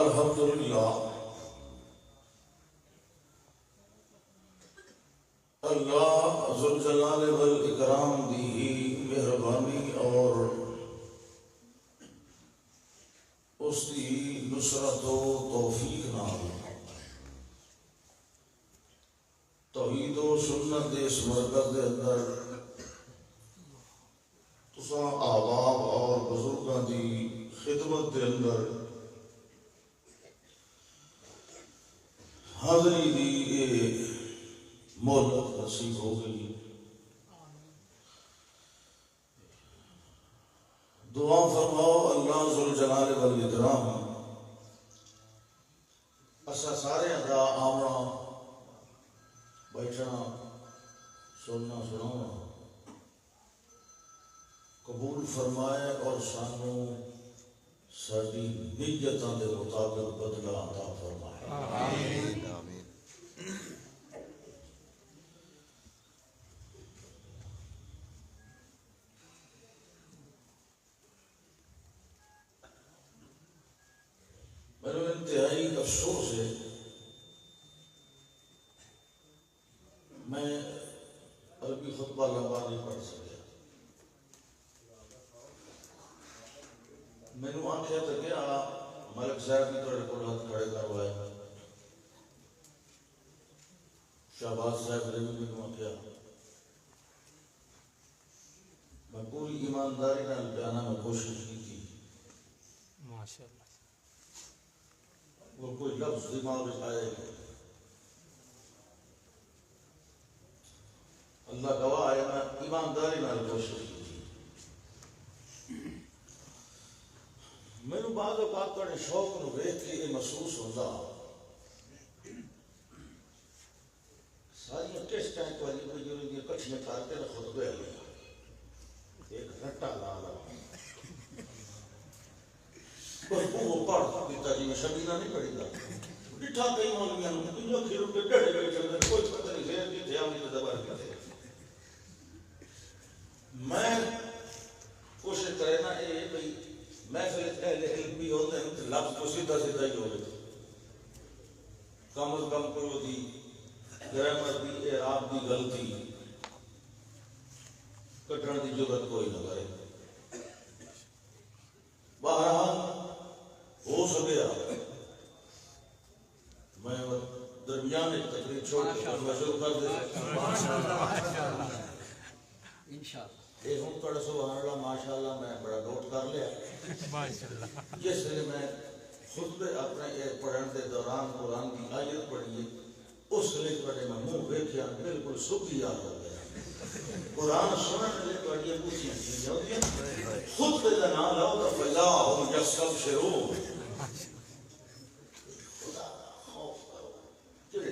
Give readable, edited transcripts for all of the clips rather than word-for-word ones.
الحمدللہ اللہ ذوالجلال والاکرام دی مہربانی اور اس دی نصرت و توفیق نال توحید و سنت دے اس مرکز دے اندر تساں احباب اور بزرگاں دی خدمت دے اندر حاضری دی یہ مہلت نصیب ہو گئی. دعا فرماؤ اللہ ذوالجلال والاکرام اسا سارے دا آمنا بیٹھنا سننا سنانا قبول فرمائے اور سانو ساری نیتاں دے مطابق بدلہ عطا فرمائے. آمین آمین. میرے انتہائی افسوس ہے میں عربی خطبہ لمبا نہیں پڑھ سکیا. میں نے آخیا تھا کہ ملک صاحب کی تھوڑے کو ہاتھ کھڑے کروائے, شہباز صاحب نے بھی آخیا. میں پوری ایمانداری نال بیانہ میں کوشش کی تھی. ماشاءاللہ. وہ کوئی لفظ دماغ میں آئے گا اللہ گواہ ہے میں ایمانداری نال کوشش کی تھی. میرے بعض اوقات بڑے شوق نو ویکھ کے یہ محسوس ہوتا ساری ٹیسٹ ٹینک والی کوئی کٹھیاں کر کے خطبے ایک رٹا لا لا وہ پڑھ دیتا جی میں شبینہ نہیں پڑھی گا ڈٹھا کئی مولویاں نو کھیروں کے ڈڑے بیٹھے کوئی پتہ نہیں زیر کی تھے ہم نے دبار کی تھے. میں کوشش کرے نا یہ بھئی محفل اہل علم بھی ہوتے ہیں تو لفظ کو سیدھا سیدھا ہی ہوگا کم از کم کوئی ہوتی گرامر دی اعراب دی غلطی کٹن دی ضرورت کوئی نہ کرے. بہرحال ہو سکیا میں درمیان ایک تقریر چھوڑ کے میں شروع کر دے یہ ہوں تھوڑا سبحان اللہ ماشاءاللہ میں بڑا نوٹ کر لیا. جس نے میں خطبے اپنے پڑھن کے دوران قرآن کی آیت پڑھی ہے اس لیے پڑھے میں منہ ویکھیا بالکل سکھی یاد ہو گیا. قرآن سننے لے پڑھی ہے پوچھیں چیزیں ہوتی ہیں خطبے کا نام لو تو فلا ہم یستبشرون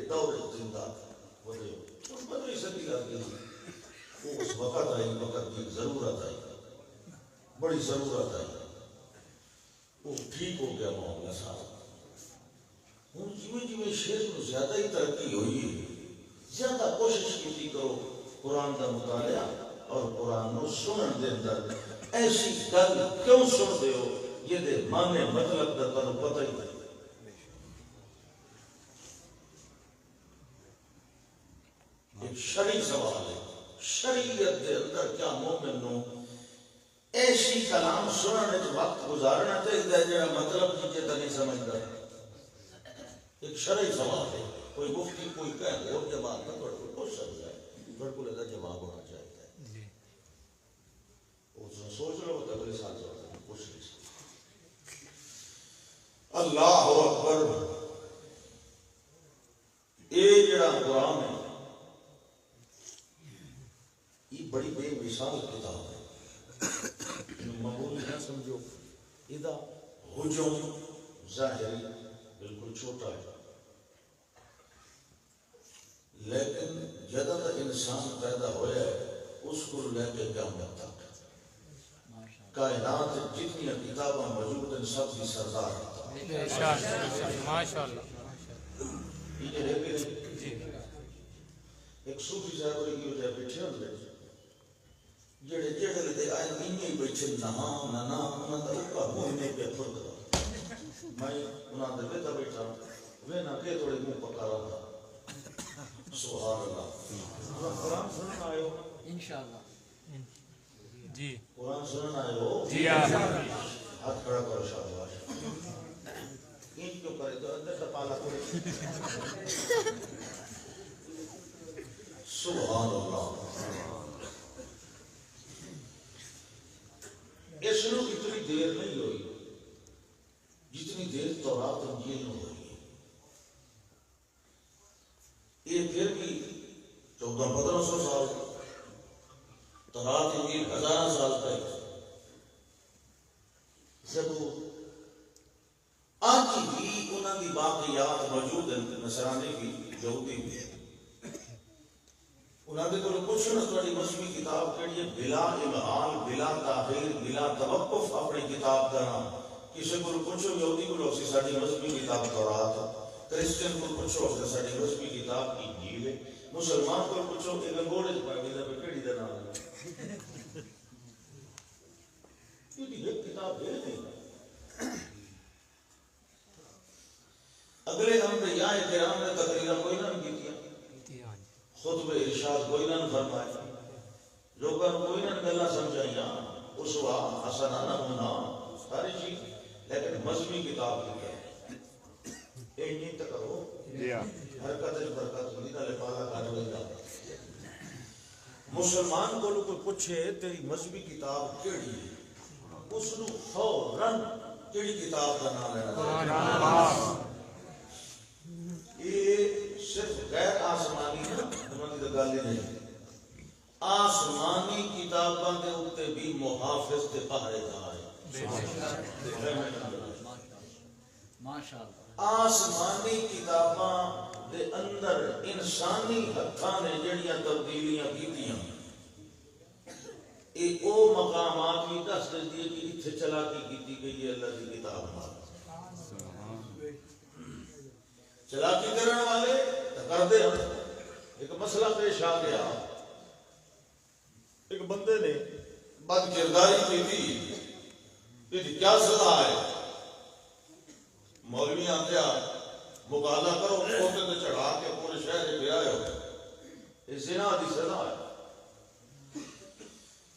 دور زندہ ہوتے ہو اس بدری صدی کر گئی وہ اس وقت آئی وقت کی ضرورت آئی بڑی ضرورت آئی وہ ٹھیک ہو گیا معاملہ صاحب. ہوں جویں جویں شیر کو زیادہ ہی ترقی ہوئی ہے زیادہ کوشش کی کرو قرآن کا مطالعہ اور قرآن کو سنن دے اندر ایسی گل کیوں سن دے ہو یہ دے معنی مطلب کا تمہیں پتہ ہی نہیں. ایک شرعی سوال ہے شریعت دے اندر کیا مومن نو ایسی کلام سننے جو وقت گزارنا چاہیے جہاں مطلب کیجیے تو نہیں سمجھتا. ایک شرعی سوال ہے کوئی مفتی کوئی کہہ اور جواب نہ تھوڑا کوئی پوچھ سکتا ہے تھوڑا کو لگا جواب ہونا چاہیے. سوچ لو تو اگلے سال پوچھ نہیں سکتے. اللہ اکبر. یہ جڑا قرآن ہے یہ بڑی بے مثال کتاب ہے. معمولی نہ سمجھو ادا حجم ظاہری بالکل چھوٹا ہے لیکن جدہ انسان پیدا ہویا ہے اس کو لے کے قیامت تک کائنات جتنی کتابیں موجود ہیں سب کی سردار ماشاءاللہ. ایک صوفی صاحب کی وجہ بیٹھے ہوتے جڑے جڑے دے آئے نہیں بیٹھے نہ نام نہ نام نہ کا مہینے پہ فرق میں انہاں دے بیٹھا بیٹھا وہ نہ کہ تھوڑے منہ پکا رہا تھا سبحان اللہ قرآن سنن آئے ہو انشاءاللہ جی قرآن سنن آئے ہو جی آپ ہاتھ کھڑا کرو شاباش این کیوں کرے تو اندر کا پالا کرے سبحان اللہ یہ شروع اتنی دیر نہیں ہوئی جتنی دیر تورات انجیل میں ہوئی ہے یہ پھر بھی 1400-1500 سال تورات انجیل 1000 سال تک زبور آج بھی انہوں کی باقیات موجود ہیں نصرانی کی یہودی بھی انہوں نے کوئی پوچھو نا تھوڑی مذہبی کتاب کیڑی ہے بلا امحال بلا تاخیر بلا توقف اپنی کتاب کا نام کسی کو پوچھو یہودی کو اسی ساری مذہبی کتاب تورات کرسچن کو پوچھو اسی ساری مذہبی کتاب انجیل ہے مسلمان کو پوچھو ایک انگوڑے پڑھی دا کیڑی دا نام ہے یہ ایک کتاب ہے نہیں اگلے انبیاء کرام نے تقریرا کوئی نہ کی خطبہ ارشاد کوئی نہ فرمایا لوگوں کو کوئی نہ گلا سمجھائیاں اسوا حسنہ نمونہ ساری چیز لیکن مذہبی کتاب لکھا ہے یہ نہیں تکرو حرکت برکت نہیں نہ پالا کاٹوے گا مسلمان کو کوئی پوچھے تیری مذہبی کتاب کیڑی ہے اس نو فوراً کیڑی کتاب کا نام لینا یہ صرف غیر آسمانی انہوں نے گل نہیں آسمانی کتاباں دے اوتے بھی محافظ تے پہرے دار ماشاءاللہ آسمانی کتاباں دے اندر انسانی ہتھاں نے جڑیاں تبدیلیاں کیتیاں اے او مقامات بھی دس دیتی ہے کہ اتھے چلا کی کیتی گئی ہے اللہ کی کتاب نال چلاکی کرنے والے کر دے ہم ایک مسئلہ پیش آ گیا ایک بندے نے بد کرداری کی تھی کہ کیا سزا ہے مولوی آتے مقابلہ کرو کوتے تے چڑھا کے پورے شہر پہ آئے ہو یہ زنا دی سزا ہے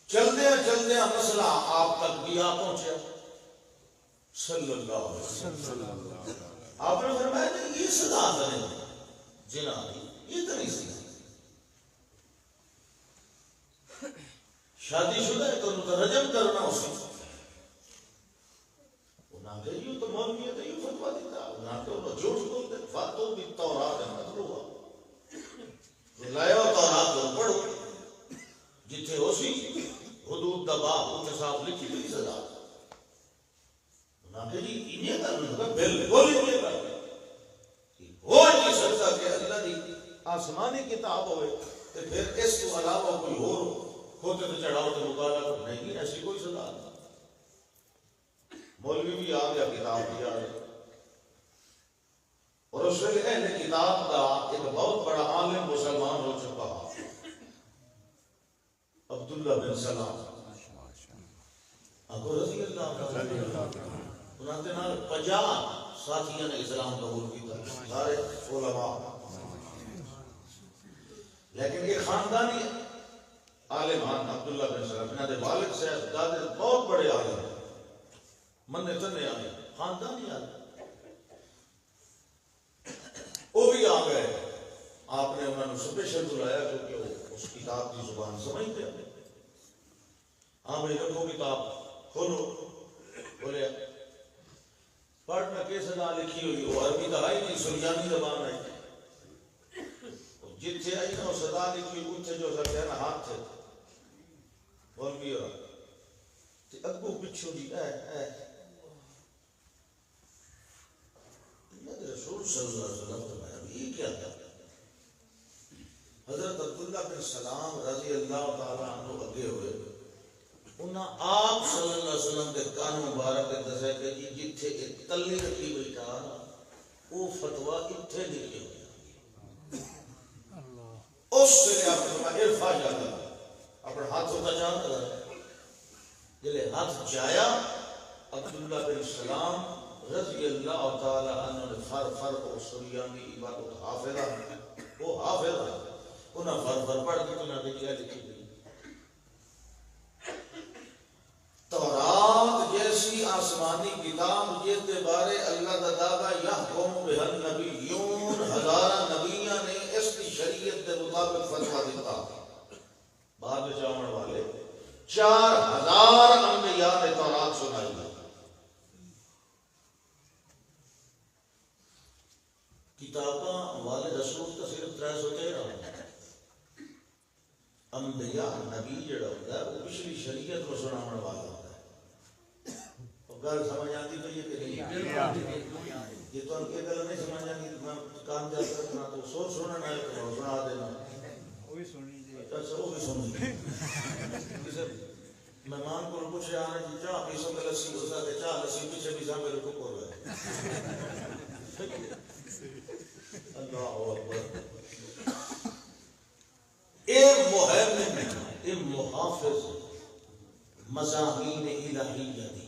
چلدے مسئلہ آپ تک بھی آ پہنچا صلی اللہ علیہ وسلم آپ نے فرمایا کہ یہ سزا کریں جنا یہ تو نہیں سزا شادی شدہ ہے تو ان کا رجم کرنا اسی انہاں کہ یہ تو مولوی ہے تو یہ فتوا دیتا انہاں کہ انہوں جھوٹ بولتے فاتو بھی تورات مطلوبہ لائے ہو تورات کو پڑھو جتھے ہو سی حدود دبا ان کے ساتھ لکھی گئی سزا انہاں کہ انہیں کرنا بالکل انہیں کرنا وہ نہیں سکتا کہ اللہ دی آسمانی کتاب ہوئے تو پھر اس کو علاوہ کوئی اور کھوتے تو چڑھاؤ تو مقابلہ نہیں ایسی کوئی سزا نہیں مولوی بھی آ گیا کتاب بھی آ گیا اور اس وقت اہل کتاب کا ایک بہت بڑا عالم مسلمان ہو چکا عبداللہ بن سلام ابو رضی اللہ انہوں نے 50 ساتھیوں نے اسلام قبول کیا سارے علماء لیکن یہ خاندانی عالمان عبداللہ بن سلام انہوں نے والد سے دادے بہت بڑے عالم مننے تنے آئے خاندانی عالم وہ بھی آ گئے آپ نے انہوں نے سپیشل بلایا کیونکہ وہ اس کتاب کی زبان سمجھتے ہیں ہاں بھائی رکھو کتاب کھولو بولے پڑھنا کے صدا لکھی ہوئی وہ عربی تو آئی نہیں سریانی زبان آئی جتھے آئی نا صدا لکھی ہوئی اتھے جو سکتے ہیں نا ہاتھ تھے بول بھی ہو اگو پچھو دی رسول صلی اللہ علیہ وسلم فرمایا یہ کیا تھا حضرت عبداللہ بن سلام رضی اللہ تعالیٰ عنہ اگے ہوئے انہاں آپ صلی اللہ علیہ وسلم کے کان مبارک دسے کہ جتھے تلی رکھی بیٹھا وہ فتویٰ اتھے لکھے ہوئے اس سے آپ فرمایا ارفع جاتا اپنے ہاتھوں کا جانتا ہے جلے ہاتھ جایا عبداللہ بن سلام رضی اللہ تعالی عنہ نے فر کو سریانی عبادت حافظہ وہ حافظہ انہاں فر پڑھ کے انہاں نے کیا لکھی گئی تورات جیسی آسمانی کتاب جس کے بارے اللہ کا دعویٰ یحکم بہ النبیون ہزارہ نبیاں نے اس کی شریعت کے مطابق فتویٰ دیتا بعد جاؤن والے 4000 انبیاء نے تورات سنائی ہے کتاباں والے رسول کا صرف 313 انبیاء نبی جڑا ہوتا ہے وہ پچھلی شریعت کو سنانے والا ہوتا ہے تو گل سمجھ آتی تو یہ کہ نہیں یہ تو ان کے گل نہیں سمجھ آتی تو میں کام جا کرنا تو سوچ سننا ہے تو سنا دینا وہ بھی سنی مہمان کو پوچھے آنے جی چاہ پیسوں کا لسی ہو سکتے چاہ لسی پیچھے بھی سامنے رکھو کر رہے اللہ اکبر اے محمد اے محافظ مضامین الہیہ دی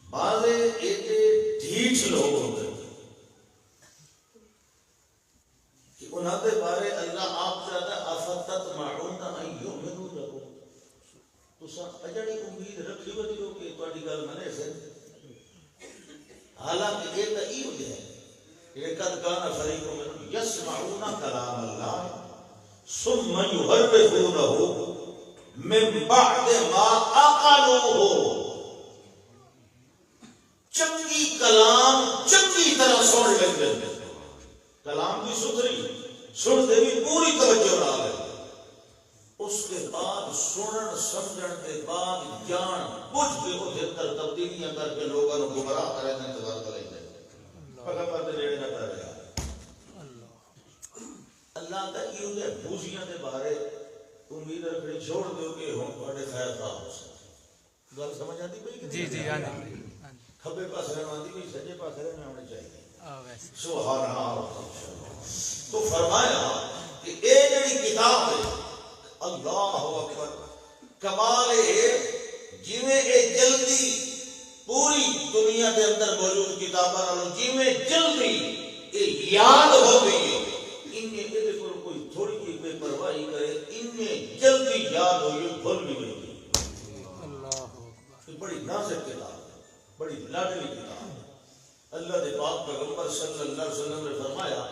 بعضے ایڈے ڈھیٹ لوگ ہوتے کہ انہاں دے بارے اللہ آپ چاہتا ہے افتطمعون ان یؤمنوا لکم تساں اجڑی امید رکھی ہوئی ہو کہ تہاڈی گل منے سے حالانکہ یہ تو یہ ہو جائے لقد كان فريق منهم يسمعون كلام الله ثم يحرفونه من بعد ما عقلوه چنگی کلام چنگی طرح سن لیتے ہیں کلام بھی ستھری سنتے بھی پوری توجہ نہ لے اس کے بعد سنن سمجھن کے بعد جان بوجھ کے وہ اندر تبدیلیاں کر کے لوگوں کو گمراہ کرنے کا انتظار کریں گے پیغمبر دے نیڑے نہ کر رہا اللہ کا یہ ہے بوجھیاں دے بارے امید رکھنی چھوڑ دو کہ ہم بڑے خیر خواہ ہو سکتے گل سمجھ آتی پئی جی جی کھبے پاس رہنا آتی پئی سجے پاس رہنا ہونا چاہیے سبحان اللہ تو فرمایا کہ اے جڑی کتاب ہے اللہ اکبر کمال ہے جویں اے جلدی پوری دنیا کے اندر موجود کتاباں نالوں جویں جلدی اے یاد ہو گئی ہے انہیں اے پر کوئی تھوڑی کی بے پرواہی کرے انہیں جلدی یاد ہوئی بھول بھی نہیں اللہ اکبر بڑی نازک کتاب ہے بڑی لاڈلی کتاب ہے اللہ دے پاک پیغمبر صلی اللہ علیہ وسلم نے فرمایا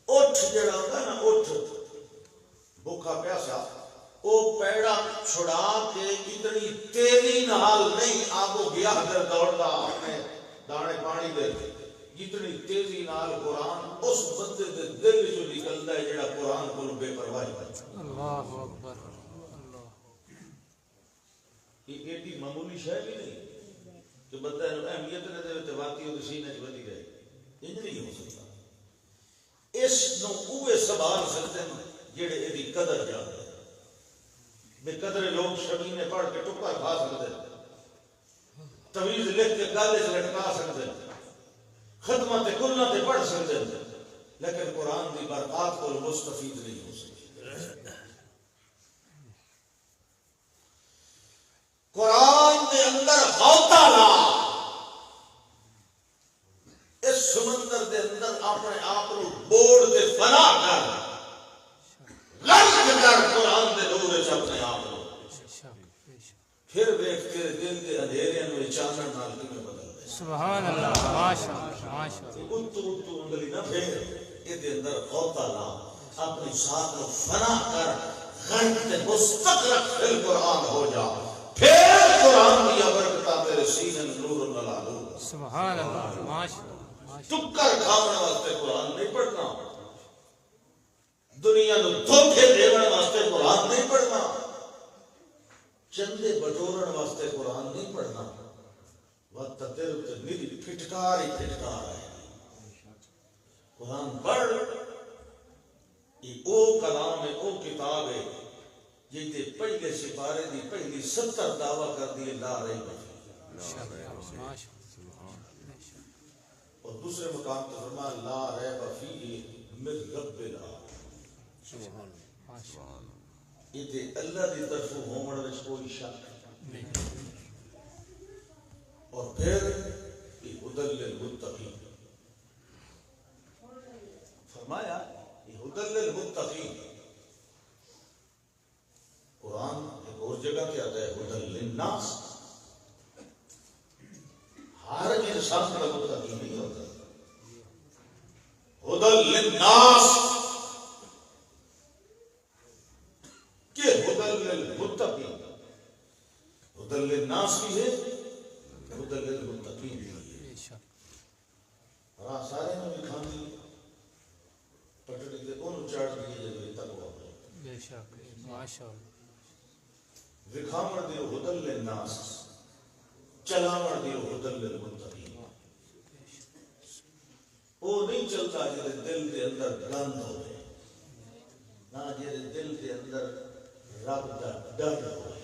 اٹھ جڑا ہوتا ہے نا اٹھ بھوکا پیاسا وہ پیڑا چھڑا کے اتنی تیزی نال نہیں آگو گیا در دوڑتا اپنے دانے پانی دے جتنی تیزی نال قرآن اس بندے دے دل جو نکلتا ہے جڑا قرآن کو بے پرواہی کرتا اللہ اکبر اللہ یہ ایڈی معمولی شے بھی نہیں کہ بندہ اہمیت نہ دے تے واقعی وہ سینے وچ ودی گئے انج نہیں ہو سکتا اس نو اوے سنبھال سکتے ہیں جڑے ایدی قدر جانتے بے قدر لوگ شبینے پڑھ کے ٹکر کھا سکتے ہیں تویز لکھ کے گالے سے لٹکا سکتے ہیں خدمت کلنا تے پڑھ سکتے ہیں لیکن قرآن دی برکات کو مستفید نہیں ہو سکتی قرآن دے اندر غوطہ لا اس سمندر دے اندر اپنے آپ کو بوڑ دے فنا کر غرق کر قرآن دے نور وچ اپنے آپ کو پھر دیکھ کے دل دے اندھیرے نو چانن نال کیویں بدل دے سبحان اللہ ماشاءاللہ ماشاءاللہ تو انگلی نہ پھیر اے دے اندر غوطہ لا اپنی ذات کو فنا کر غرق تے مستغرق فی القرآن ہو جا پھر قرآن کی برکتاں تیرے سینے میں نور نلا دو سبحان اللہ ماشاءاللہ ٹکر کھانے واسطے قرآن نہیں پڑھنا دنیا نو دھوکے دینے واسطے قرآن نہیں پڑھنا چندے بٹورن واسطے قرآن نہیں پڑھنا وقت تیرے تے میری پھٹکار ہی پھٹکار ہے قرآن پڑھ یہ او کلام ہے او کتاب ہے جیتے پہلے سپارے دی پہلی 70 دعویٰ کر دیے لا رہی اور دوسرے مقام تو فرما لا ریب فیہ من رب العالمین یہ تے اللہ دی طرف ہومن وچ کوئی شک نہیں اور پھر ہدی للمتقین فرمایا ہدی للمتقین. قرآن ایک اور جگہ کیا آتا ہے ہدی للناس. ہر انسان کا متقی نہیں ہوتا. ہدی للناس کہ ہدی للمتقین. ہدی للناس بھی ہے ہدی للمتقین بھی ہے. اور سارے نے بھی کھان دی پٹڑی کے انہوں چاڑ دیے جب تقوی ہے. بے شک ماشاءاللہ. وکھامڑ دیو ہدی للناس چلاوڑ دیو ہدی للمتقین. وہ نہیں چلتا جیسے دل کے اندر گند ہوئے نہ جیسے دل کے اندر رب کا ڈر ہوئے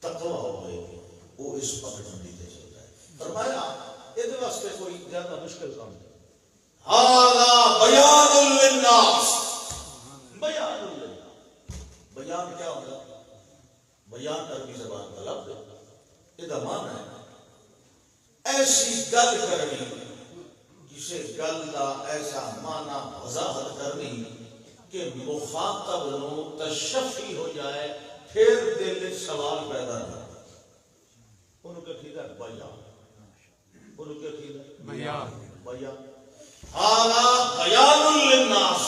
تقوی ہوئے وہ اس پکڑ منڈی سے چلتا ہے. فرمایا یہ واسطے کوئی زیادہ مشکل کام نہیں. هذا بیان للناس. بیان للناس. بیان کیا ہوتا ہے؟ بیان عربی زبان کا لفظ ہے. یہ معنی ہے ایسی گل کرنی کسی گل کا ایسا معنی وضاحت کرنی کہ مخاطب نو تشفی ہو جائے پھر دل میں سوال پیدا نہ ہو. انہوں کے ٹھیک ہے بیان. انہوں کے ٹھیک ہے بیان. بیان. هذا بیان للناس.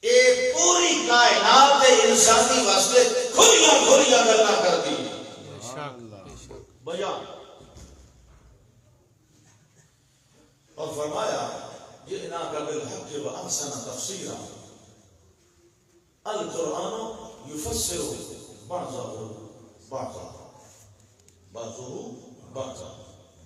ایک پوری کائنات انسانی واسطے کھلیاں کھلیاں گلاں کر دی. بیان. اور فرمایا جئناک بالحق واحسن تفسیرا. القرآن یفسر بعضه بعضا.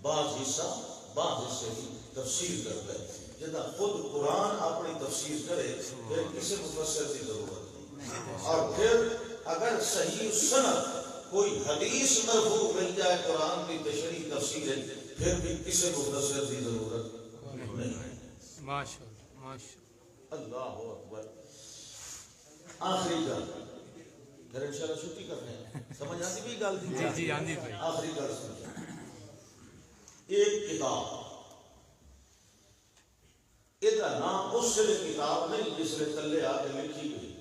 بعض حصہ بعض حصے کی تفسیر کرتا ہے. جدا خود قرآن اپنی تفسیر کرے پھر کسی مفسر کی ضرورت نہیں. اور پھر اگر صحیح سند کوئی حدیث مرفوع مل جائے قرآن کی تشریح تفسیر ہے پھر بھی کسی مفسر کی ضرورت نہیں. ماشاءاللہ ماشاءاللہ. اللہ اکبر. آخری گل پھر انشاءاللہ چھٹی کرتے ہیں. سمجھ آتی بھی گل تھی؟ جی آندی بھائی. آخری گل سمجھ. ایک کتاب یہ نام اس سے کتاب نہیں جس نے تلے آ کے لکھی گئی.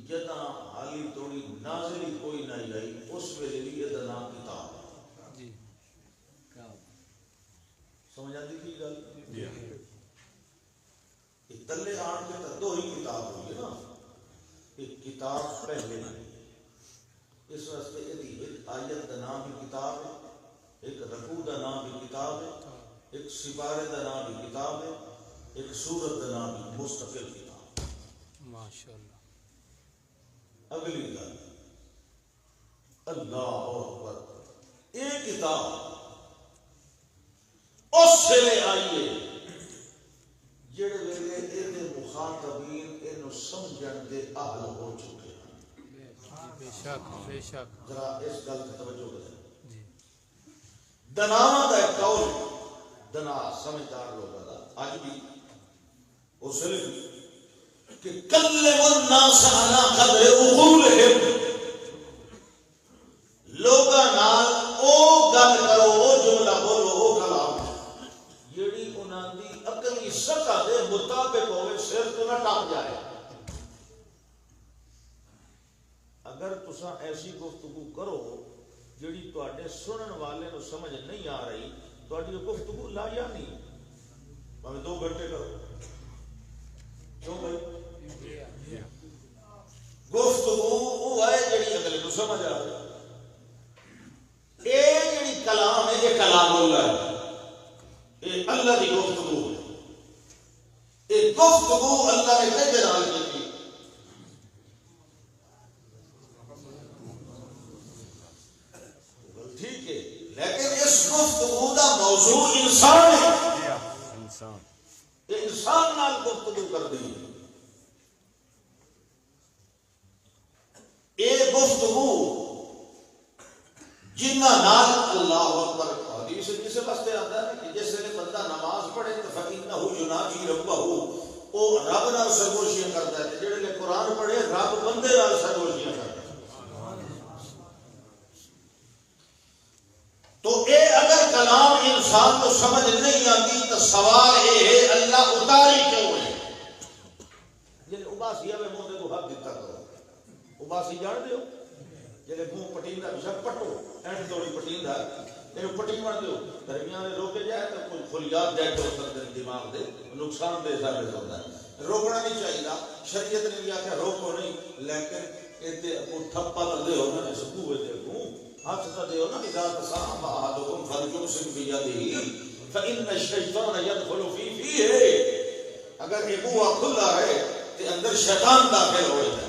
جدا حالی توڑی نازلی کوئی نہیں آئی اس ویلے بھی یہ نام کتاب ہے. جی سمجھ آتی کی گل؟ تلے آن کے دو ہی کتاب ہوئی ہے نا. ایک کتاب پہلے نہیں اس واسطے ایک آیت کا نام بھی کتاب ہے, ایک رکوع کا نام بھی کتاب ہے, ایک سپارے کا نام بھی کتاب ہے, ایک سورت کا نام بھی مستقل کتاب. ماشاءاللہ. اگلی گل اللہ اکبر. ایک کتاب اس سے لے آئیے جڑے ویلے یہ مخاطبین انہوں سمجھن دے اہل ہو چکے ہیں. بے شک بے شک. ذرا اس گل کی توجہ کریں. جی دنا کا ایک قول دنا سمجھدار لوگ آج بھی اس لیے کہ کلم الناس علی قدر عقولہم. لوگاں نال او گل کرو او جملہ بولو او کلام جیڑی انہاں دی عقلی سطح دے مطابق ہوئے صرف تو نہ ٹپ جائے. اگر تساں ایسی گفتگو کرو جیڑی تواڈے سنن والے نو سمجھ نہیں آ رہی تواڈی گفتگو لا یا نہیں. ہمیں 2 گھنٹے کرو کیوں بھائی گفتگو وہ ہے جیڑی اگلے نو سمجھ آ رہی. یہ جیڑی کلام ہے یہ کلام اللہ ہے. یہ اللہ کی گفتگو ہے. یہ گفتگو اللہ نے کہتے نال کی. ٹھیک ہے لیکن اس گفتگو کا موضوع انسان ہے. یہ انسان نال گفتگو کر دی. یہ گفتگو جنہ نال اللہ اکبر حدیث جسے واسطے آتا ہے کہ جس نے بندہ نماز پڑھے تو فإنہ یناجی ربہ وہ رب نال سرگوشیاں کرتا ہے. جڑے نے قرآن پڑھے رب بندے نال سرگوشیاں کرتا ہے. انسان کو سمجھ نہیں آتی تو سوال یہ ہے اللہ اتاری کیوں ہے؟ جی اباسی آئے منہ کو حق دیتا کرو، اباسی جان دیو جی منہ پٹیندا بشک پٹو اینڈ توڑی پٹیندا یہ پٹی بن دیو درمیان روکے جائے تو کچھ خلیات جائے تو اثر دماغ دے نقصان دہ ثابت ہوتا ہے، روکنا نہیں چاہیے۔ شریعت نے بھی آخیا روکو نہیں، لیکن یہ تھپا تو دے ہونا جس بوئے دے کو ہاتھ تو دے ہونا اذا تصاحب احدکم فلیمسک بیدہ فإن الشیطان یدخل فی فیہ، اگر یہ بوا کھلا ہے تو اندر شیطان داخل ہوئے ہے،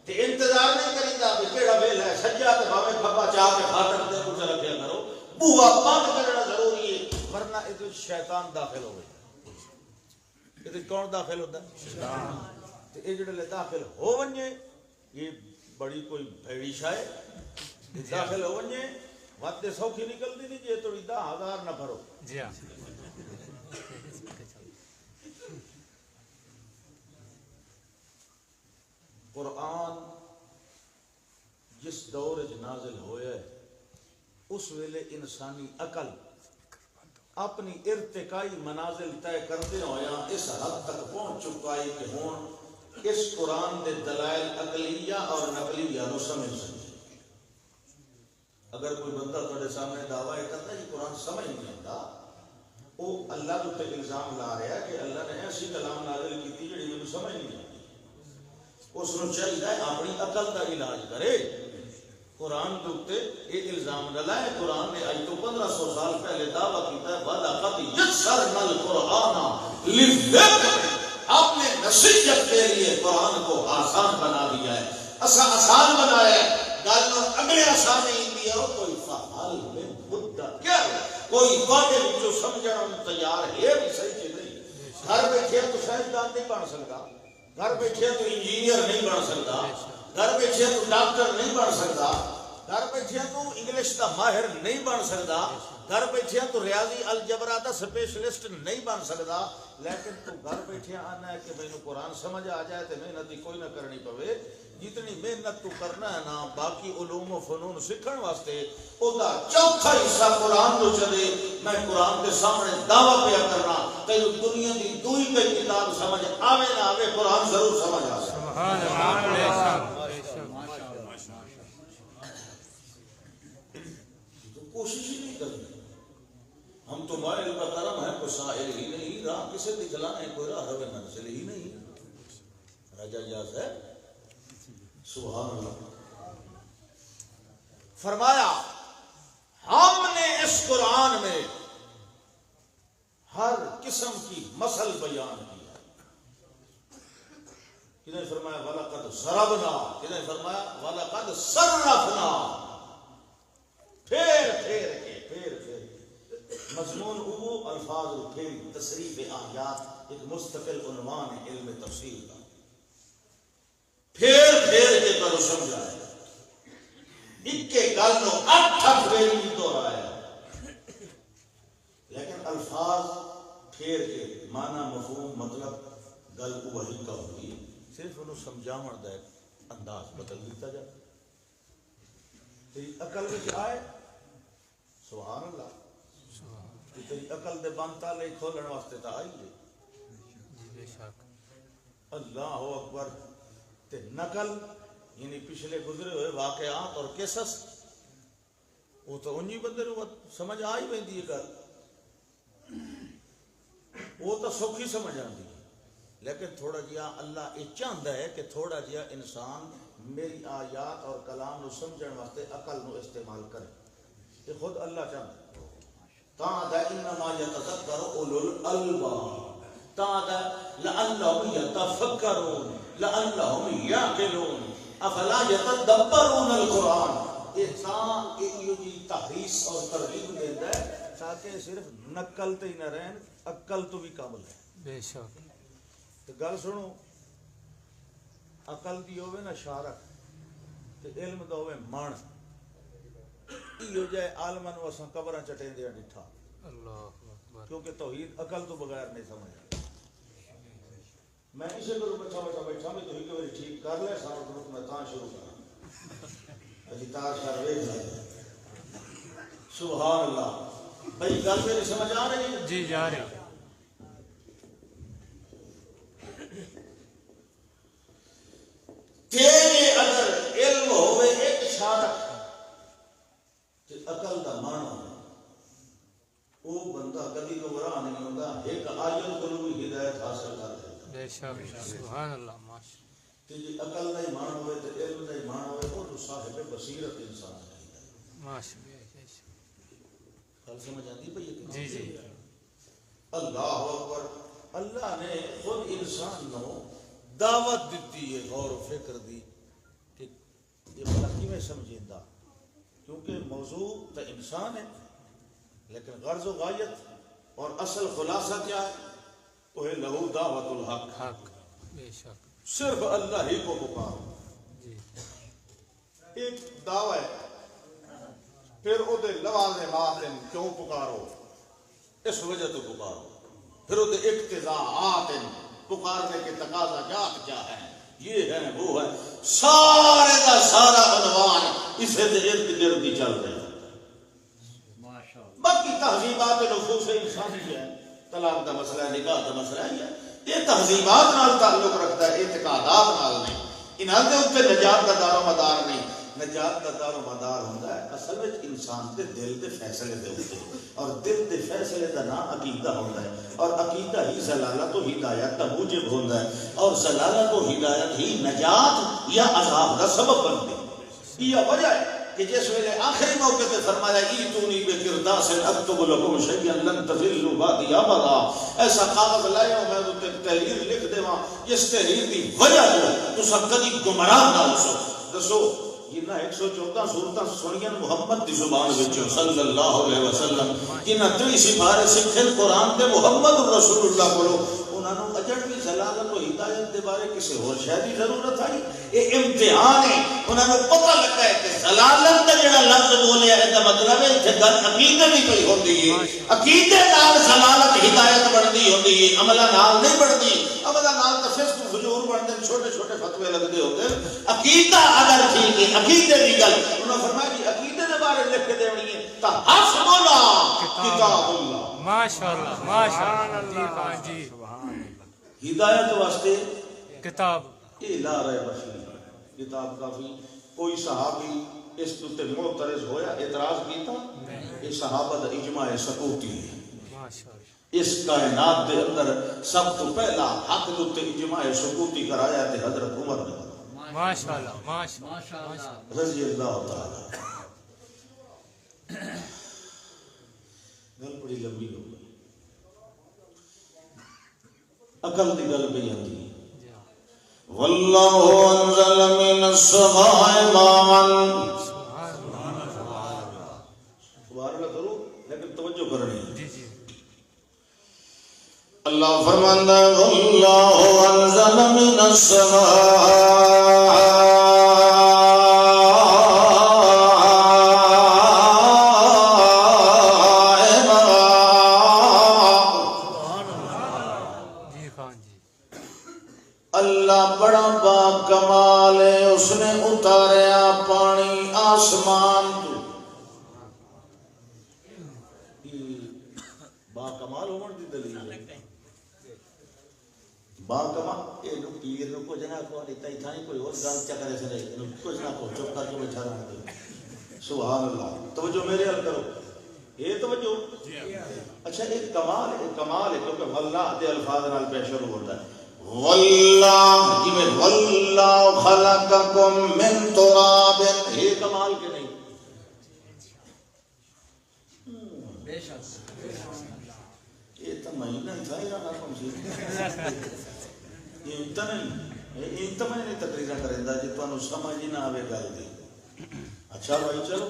تو انتظار نہیں کریندہ بھی کیڑا ویل ہے سجا تے بھاوے کھپا چاہ کے خاطر دے کچھ رکھیا کرو، بوا بند کرنا ضروری ہے ورنہ اس شیطان داخل ہوئے۔ یہ کون داخل ہوتا ہے؟ شیطان۔ تو یہ جڑے داخل ہو ونجے یہ بڑی کوئی بھیڑی شاہ داخل ہو ونجے وقت سوکھی نکلتی نہیں جی توڑی 10,000 نہ بھرو۔ جی ہاں قرآن جس دور نازل ہویا ہے اس ویلے انسانی عقل اپنی ارتقائی منازل طے کرتے ہویا اس حد تک پہنچ چکا ہے کہ ہون اس قرآن دے دلائل عقلیہ اور نقلیہ نو سمجھ سکتے۔ اگر کوئی بندہ تھوڑے سامنے دعویٰ کرتا ہے یہ قرآن سمجھ نہیں آتا، وہ اللہ تو تک الزام لا رہا ہے کہ اللہ نے ایسی کلام نازل کی تھی جڑی مجھے سمجھ نہیں آتی، اس نے چاہیے اپنی عقل کا علاج کرے۔ قرآن کے اوپر یہ الزام نہ لائے، قرآن نے آج تو 1500 سال پہلے دعویٰ کیتا ہے وَلَقَدْ يَسَّرْنَا الْقُرْآنَ لِلذِّكْرِ، آپ نے نصیحت کے لیے قرآن کو آسان بنا دیا ہے، آسان بنایا ہے۔ گالوں اگلے آسان نہیں دیا ہو کوئی فعال میں مدہ کیا ہے، کوئی واقعے جو سمجھنا تیار ہے بھی صحیح چیز نہیں۔ گھر بیٹھے تو سائنسدان نہیں بن سکتا، گھر بیٹھے تو انجینئر نہیں بن سکتا، گھر بیٹھے تو ڈاکٹر نہیں بن سکتا، گھر بیٹھے تو انگلش کا ماہر نہیں بن سکتا، گھر بیٹھے تو ریاضی الجبرا کا سپیشلسٹ نہیں بن سکتا، لیکن تو گھر بیٹھے آنا ہے کہ میں نے قرآن سمجھ آ جائے تو محنت ہی کوئی نہ کرنی پوے۔ جتنی محنت تو کرنا ہے نا باقی علوم و فنون سکھن واسطے اودا چوتھا حصہ قرآن تو چلے۔ میں قرآن کے سامنے دعویٰ پیا کرنا تینو دنیا دی دوئی کوئی کتاب سمجھ آوے نہ آوے قرآن ضرور سمجھ آ جائے۔ سبحان اللہ، بے شک بے شک۔ کوشش ہی نہیں کرنی، ہم تو مائل کا کرم ہے کوئی سائل ہی نہیں، راہ کسے دکھلانے کوئی راہ رو منزل ہی نہیں۔ راجہ جاز ہے سبحان اللہ۔ فرمایا ہم نے اس قرآن میں ہر قسم کی مثل بیان کی ہے۔ کنے فرمایا وَلَقَدْ ضَرَبْنَا، کنے فرمایا وَلَقَدْ صَرَّفْنَا، پھیر کے مضمون او الفاظ پھیر تصریف آیات ایک مستقل عنوان ہے علم تفسیر کا، پھیر کے کرو سمجھا ہے، اکے گل نو 8 پھیری بھی دہرایا، لیکن الفاظ پھیر کے معنی مفہوم مطلب گل کو وہی کا ہوئی، صرف انہوں سمجھاون دا انداز بدل دیتا جائے۔ تیری عقل میں آئے سبحان اللہ، تیری عقل دے بند تالے کھولن واسطے تا آئی ہے۔ جی بے شک۔ اللہ اکبر۔ تے نقل یعنی پچھلے گزرے ہوئے واقعات اور قصص وہ تو انہی بندے نو سمجھ آ ہی ویندی ہے گل، وہ تو سوکھی سمجھ آندی ہے، لیکن تھوڑا جہا اللہ یہ چاہتا ہے کہ تھوڑا جہا انسان میری آیات اور کلام نو سمجھن واسطے عقل نو استعمال کرے، یہ خود اللہ چاہتا ہے۔ تاں انما یتذکر اولو الالباب، تاں لعلہم یتفکرون لعلہم یعقلون افلا یتدبرون القرآن۔ یہ تاں یہ تحریص اور ترغیب دیتا ہے تاکہ صرف نقل تے ہی نہ رہن، عقل تو بھی قابل ہے۔ بے شک۔ تو گل سنو، عقل دی ہوئے نا شارک تے علم دا ہوئے مان، یہ ہو جائے عالماں نو اساں قبراں چٹیں دیا ڈٹھا، اللہ اکبر۔ کیونکہ توحید عقل تو بغیر نہیں سمجھا۔ میں اسے کو بیٹھا میں تو ہی کہ ٹھیک کر لے سارا گروپ میں تاں شروع کرا اجی تار شر ویکھ لے۔ سبحان اللہ۔ بھائی گل میری سمجھ آ رہی ہے؟ جی جا رہے تیرے اگر علم ہوئے ایک اشارہ تے عقل دا معنی وہ بندہ کبھی گمراہ نہیں ہوتا، ایک آیت کو بھی ہدایت حاصل کر لیتا۔ بے شک سبحان اللہ ماشاء تے جی عقل نہیں مان ہوئے تے علم نہیں مان ہوئے وہ تو صاحب بصیرت انسان ہے۔ ماشاء گل سمجھ آتی پئی ہے؟ جی جی اللہ اکبر۔ اللہ نے خود انسان نو دعوت دیتی ہے غور و فکر دی کہ یہ بلا کیویں سمجھیندا، کیونکہ موضوع تو انسان ہے لیکن غرض و غایت اور اصل خلاصہ کیا ہے؟ وہ ہے لہو دعوت الحق، حق بے شک صرف اللہ ہی کو پکارو۔ جی ایک دعوی ہے، پھر وہ لوازمات ہیں، کیوں پکارو؟ اس وجہ تو پکارو۔ پھر وہ اقتضاءات ہیں، پکارنے کے تقاضا جات کیا ہے، یہ ہے وہ ہے، سارے کا سارا عنوان اسے ارد گرد ہی چل رہے ہیں۔ باقی تہذیبات نفوس انسانی ہے، طلاق دا مسئلہ ہے، نکاح دا مسئلہ ہے، یہ تہذیبات نال تعلق رکھتا ہے، اعتقادات نال نہیں۔ انہاں دے اوپر نجات دا دار و مدار نہیں۔ نجات دا دار و مدار ہوندا ہے اصل وچ انسان دے دل دے فیصلے دے اوپر، اور دل دے فیصلے دا نام عقیدہ ہوندا ہے، اور عقیدہ ہی ضلالت و ہدایت دا موجب ہوندا ہے، اور ضلالت و ہدایت ہی نجات یا عذاب دا سبب بنتی ہے۔ یہ وجہ ہے کہ جس ویلے آخری موقع تے فرمایا ایتونی بقرداس اکتب لکم شیئا لن تضلوا بعدی ابدا، ایسا کاغذ لائے ہو میں تے تحریر لکھ دیواں جس تحریر دی وجہ تو تساں کدی گمراہ نہ ہو سو۔ دسو جنہ 114 سورتاں سنیاں محمد دی زبان وچ صلی اللہ علیہ وسلم، جنہ 30 سپارے سکھن قرآن تے محمد رسول اللہ کولو، انہاں نوں اجڑ بھی ضلالت و ہدایت دے بارے کسی اور شے دی ضرورت آئی؟ یہ امتحان ہے۔ انہاں نوں پتہ لگا ہے کہ ضلالت دا جڑا لفظ بولیا ہے دا مطلب ہے اتنے گل عقیدے دی کوئی ہوندی ہے، عقیدے نال ضلالت ہدایت بنتی ہوندی ہے، عملہ نال نہیں بنتی۔ عملہ نال تے فسق فجور بنتے، چھوٹے چھوٹے فتوے لگتے ہوتے۔ عقیدہ اگر ٹھیک ہے، عقیدے کی گل انہوں نے فرمایا کہ عقیدے کے بارے لکھ کے دینی ہے تو حسبنا کتاب اللہ، ماشاء اللہ ماشاء اللہ جی ہدایت واسطے کتاب یہ لا رہے بشری کتاب کافی۔ کوئی صحابی اس تے معترض ہویا، اعتراض کیتا؟ یہ صحابہ دا اجماع سکوتی ہے۔ ماشاء اللہ اس کائنات دے اندر سب تو پہلا حق تے اجماع سکوتی کرایا تے حضرت عمر نے، ماشاء اللہ ماشاء اللہ رضی اللہ تعالی۔ گل بڑی لمبی ہو گئی، عقل دی گل پہ آتی ہے۔ واللہ انزل من السماء ماء، سبحان اللہ کرو لیکن توجہ کرنی ہے۔ جی جی اللہ فرماندا ہے واللہ انزل من السماء بڑا با کمال ہے، اس نے اتاریا پانی آسمان تو۔ با کمال ہونے دی دلیل ہے، با کمال یہ پیر نو کچھ نہ کو نہیں تھا کوئی اور گل چکرے سے نہیں، کچھ نہ کو چپ کر کے بٹھا رہا ہے۔ سبحان اللہ، توجہ میرے حل کرو، یہ توجہ۔ اچھا ایک کمال ہے، کمال ہے کیونکہ واللہ دے الفاظ نال پیش شروع ہوتا ہے۔ واللہ جی میں واللہ خلقکم من تراب، یہ کمال کے نہیں؟ بے شک یہ تو مہینہ تھا ہی رہا کم سی، یہ انتا میں نہیں تقریرہ کریں دا جی تو انہوں سمجھ ہی نہ آوے گل دی۔ اچھا بھائی چلو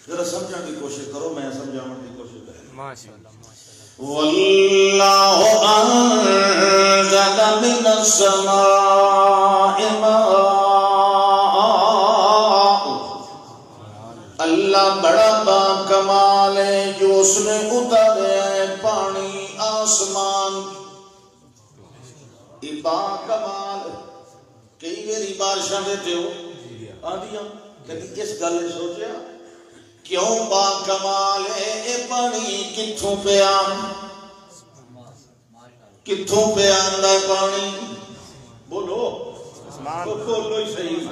ذرا سمجھا کی کوشش کرو، میں سمجھاؤں کی کوشش کریں۔ ماشاء اللہ ماشاء اللہ۔ واللہ انزل من السماء ماء، اللہ بڑا با کمال ہے جو اس نے اتاریا ہے پانی آسمان۔ یہ با کمال کئی میری بارشاں دیتے ہو آدیاں کبھی اس گل سوچیا کیوں با کمال ہے اے پانی کتھوں پہ کتھوں پہ آندا ہے پانی بولو تو بولو ہی صحیح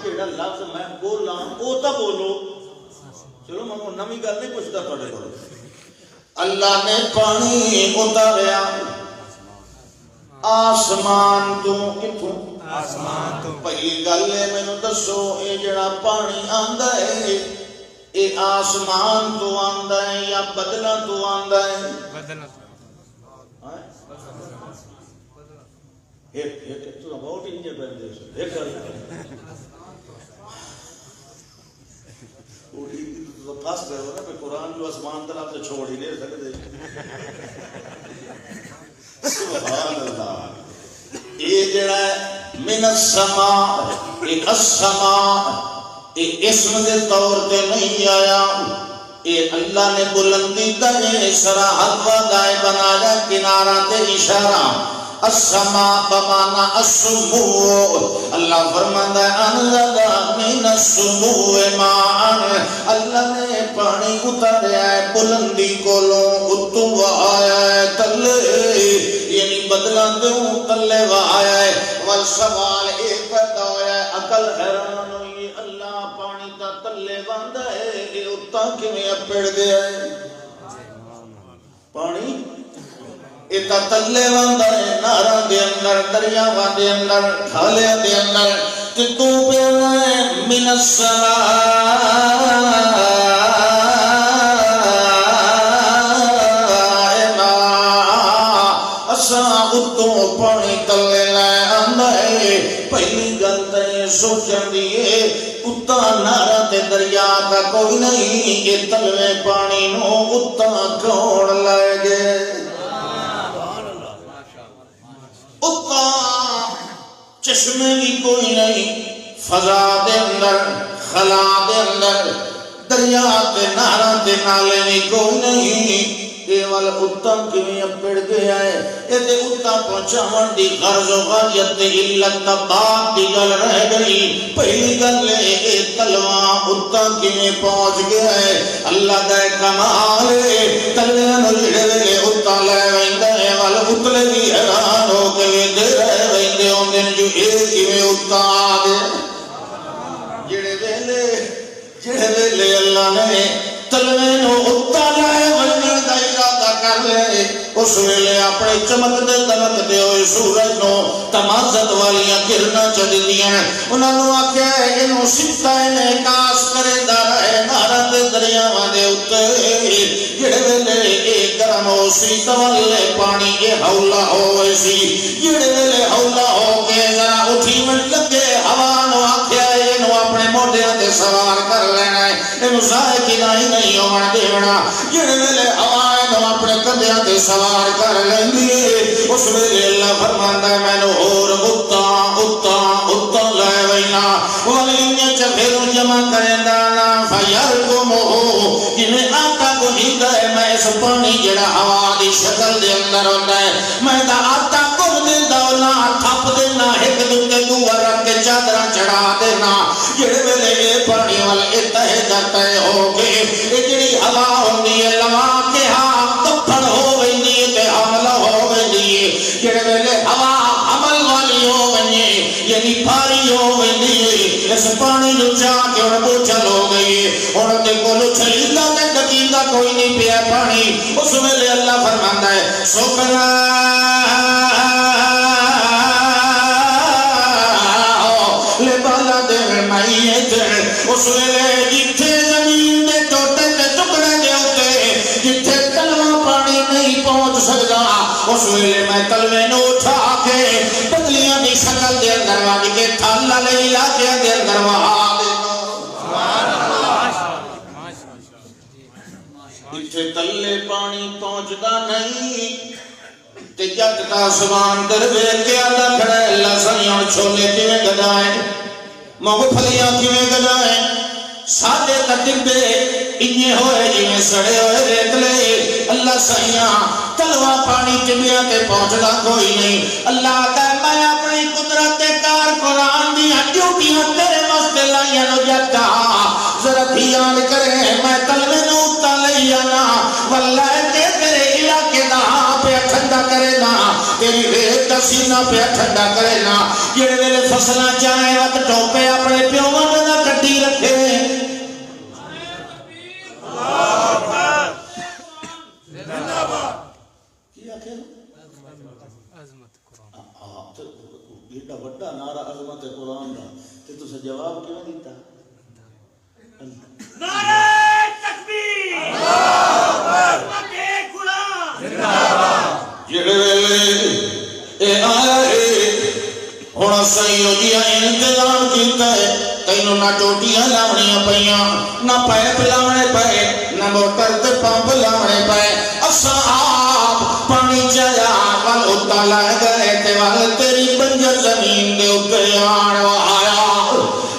جیڑا لفظ میں بولا او تا بولو چلو میں نویں گل نہیں پوچھتا تھوڑے کو اللہ نے پانی اتاریا آسمان تو کتھوں آسمان تو پہلی گل ہے مینوں دسو اے جڑا پانی آندا ہے اے آسمان تو آندا ہے یا بدلاں تو آندا ہے بدن ایک تو بہت انجے بندے سے ایک گل پوری تو پاس کرو نا کہ قرآن جو آسمان طرف سے چھوڑ ہی نہیں سکتے سبحان اللہ یہ جڑا ہے من السماء ایک السماء ایک اسم دے طور تے نہیں آیا اے اللہ نے بلندی تے صراحت و دائیں بنایا کنارہ تے اشارہ السماء بمانا السمو اللہ فرماتا ہے انزل من السمو ماء اللہ نے پانی اتاریا ہے بلندی کولوں اتو آیا ہے تلے یعنی بدلاں دیوں تلے آیا ہے والسوال ایک پیدا ہویا ہے عقل حیران ہوئی اللہ پانی تا تلے واندا ہے اے اتا کیویں اپڑ گیا ہے پانی اتا تلے واندا ہے نہراں دے اندر دریاواں دے اندر کھالیاں دے اندر تے تو پینا ہے من اتوں پانی تلے لے آندا ہے پہلی گل تے سوچن دی اے اتا نہراں تے دریا دا کوئی نہیں اے تلوے پانی نو اتا کون لے گئے اتا چشمے بھی کوئی نہیں فضا دے اندر خلا دے اندر دریا تے نہراں تے نالے بھی کوئی نہیں اے والا اتا کیویں اپڑ گیا ہے اے تے اتا پہنچاون دی غرض و غایت تے علت تباہ دی گل رہ گئی پہلی گل اے تلواں اتا کیویں پہنچ گیا ہے اللہ دا کمال ہے تلویاں نو جڑے ویلے اتا لے ویندا ہے والا اتلے بھی حیران ہو کے ویندے رہ ویندے ہوندے جو اے کیویں اتا آ گیا جڑے ویلے اللہ نے تلوے نو اتا لے ونجن دا ارادہ کر لے اس ویلے اپنے چمکدے دمکدے ہوئے سورج نو تمازت والیاں کرناں چدیاں انہاں نو آکھیا اینو ستا انعکاس کریندا رہے نہراں تے دریاواں دے اوتے جڑے ویلے اے گرم ہو سی تولے پانی اے ہولا ہوئے سی جڑے ویلے ہولا ہو کے ذرا اٹھی من لگے ہوا نو آکھیا اینو اپنے موڈیاں تے سوار کر لینا ہے اینو ضائع نہیں ہون دینا جڑے ویلے ہوا نو اپنے کندھیاں تے سوار کر لیندی ہے اس ویلے اللہ فرماندا ہے مینوں اور اتا لے وینا ولی چفیر جمع کریندا نا فیرکمو جویں آٹا گوہیندا ہے میں اس پانی جڑا ہوا دی شکل دے اندر ہوندا ہے میں دا آٹا گھن دیندا نا تھپ دینا ایک دوتے دوہر رکھ کے چادراں چڑھا دینا جڑے ویلے اے پانی ول اتحاد ہو کے اے جڑی ہوا ہوندی ہے لوا کے ہاں کپڑ ہو ویندی ہے تے حملہ ہو ویندی ہے جڑے ویلے ہوا عمل والی ہو ویندی یعنی بھاری ہو ویندی ہے اس پانی نو جا کے ہن بوجھل ہو گئی ہن تے کول چھلیدا تے ڈکیدا کوئی نہیں پیا پانی اس ویلے اللہ فرماندا ہے سبحان لے بالا دے میت اس ویلے جتھے زمین دے ٹوٹے تے ٹکڑے دے اوتے جتھے تلوا پانی نہیں پہنچ سکدا اس ویلے میں تلوے نو اٹھا کے بدلیاں دی شکل دے اندر وج کے تھل والے علاقے دے اندر وہا جتھے تلے پانی پہنچدا نہیں تے جٹ دا آسمان در ویکھ کے آندا کھڑا ہے اللہ سیاں چھولے کیویں گدائے مونگ پھلیاں کیویں گدائے سادے ڈبے انجے ہوئے جویں سڑے ہوئے ریتلے اللہ سیاں تلوا پانی ٹبیاں تے پہنچدا کوئی نہیں اللہ آتا ہے میں اپنی قدرت کار قرآن دی ڈیوٹیاں تیرے واسطے لائیاں نو جٹا ذرا تھی یاد کرے میں کلمے نو تلئی آنا واللہ کہ تیرے علاقے دا پہ ٹھنڈا کرے نا تیری ریت دا سینہ پہ ٹھنڈا کرے نا جڑے ویلے فصلہ چاہے وقت ٹوپے اپنے پیوان دا کٹی رکھے عظمت قرآن ایڈا بڑا نعرہ عظمت قرآن دا تے تسا جواب کیوں دیتا نعرہ تکبیر عظمت قرآن زندہ باد جڑے ویلے اے آیا ہے ہونا سہیو جی انتظام کیتا ہے تینوں نہ ٹوٹیاں لاونیاں پیاں نہ پائپ لاونے پائے نہ موٹر تے پمپ لاونے پائے اساں آپ پانی چایا ول اتا لائے گئے تے ول تیری بنجر زمین دے اوتے آن آیا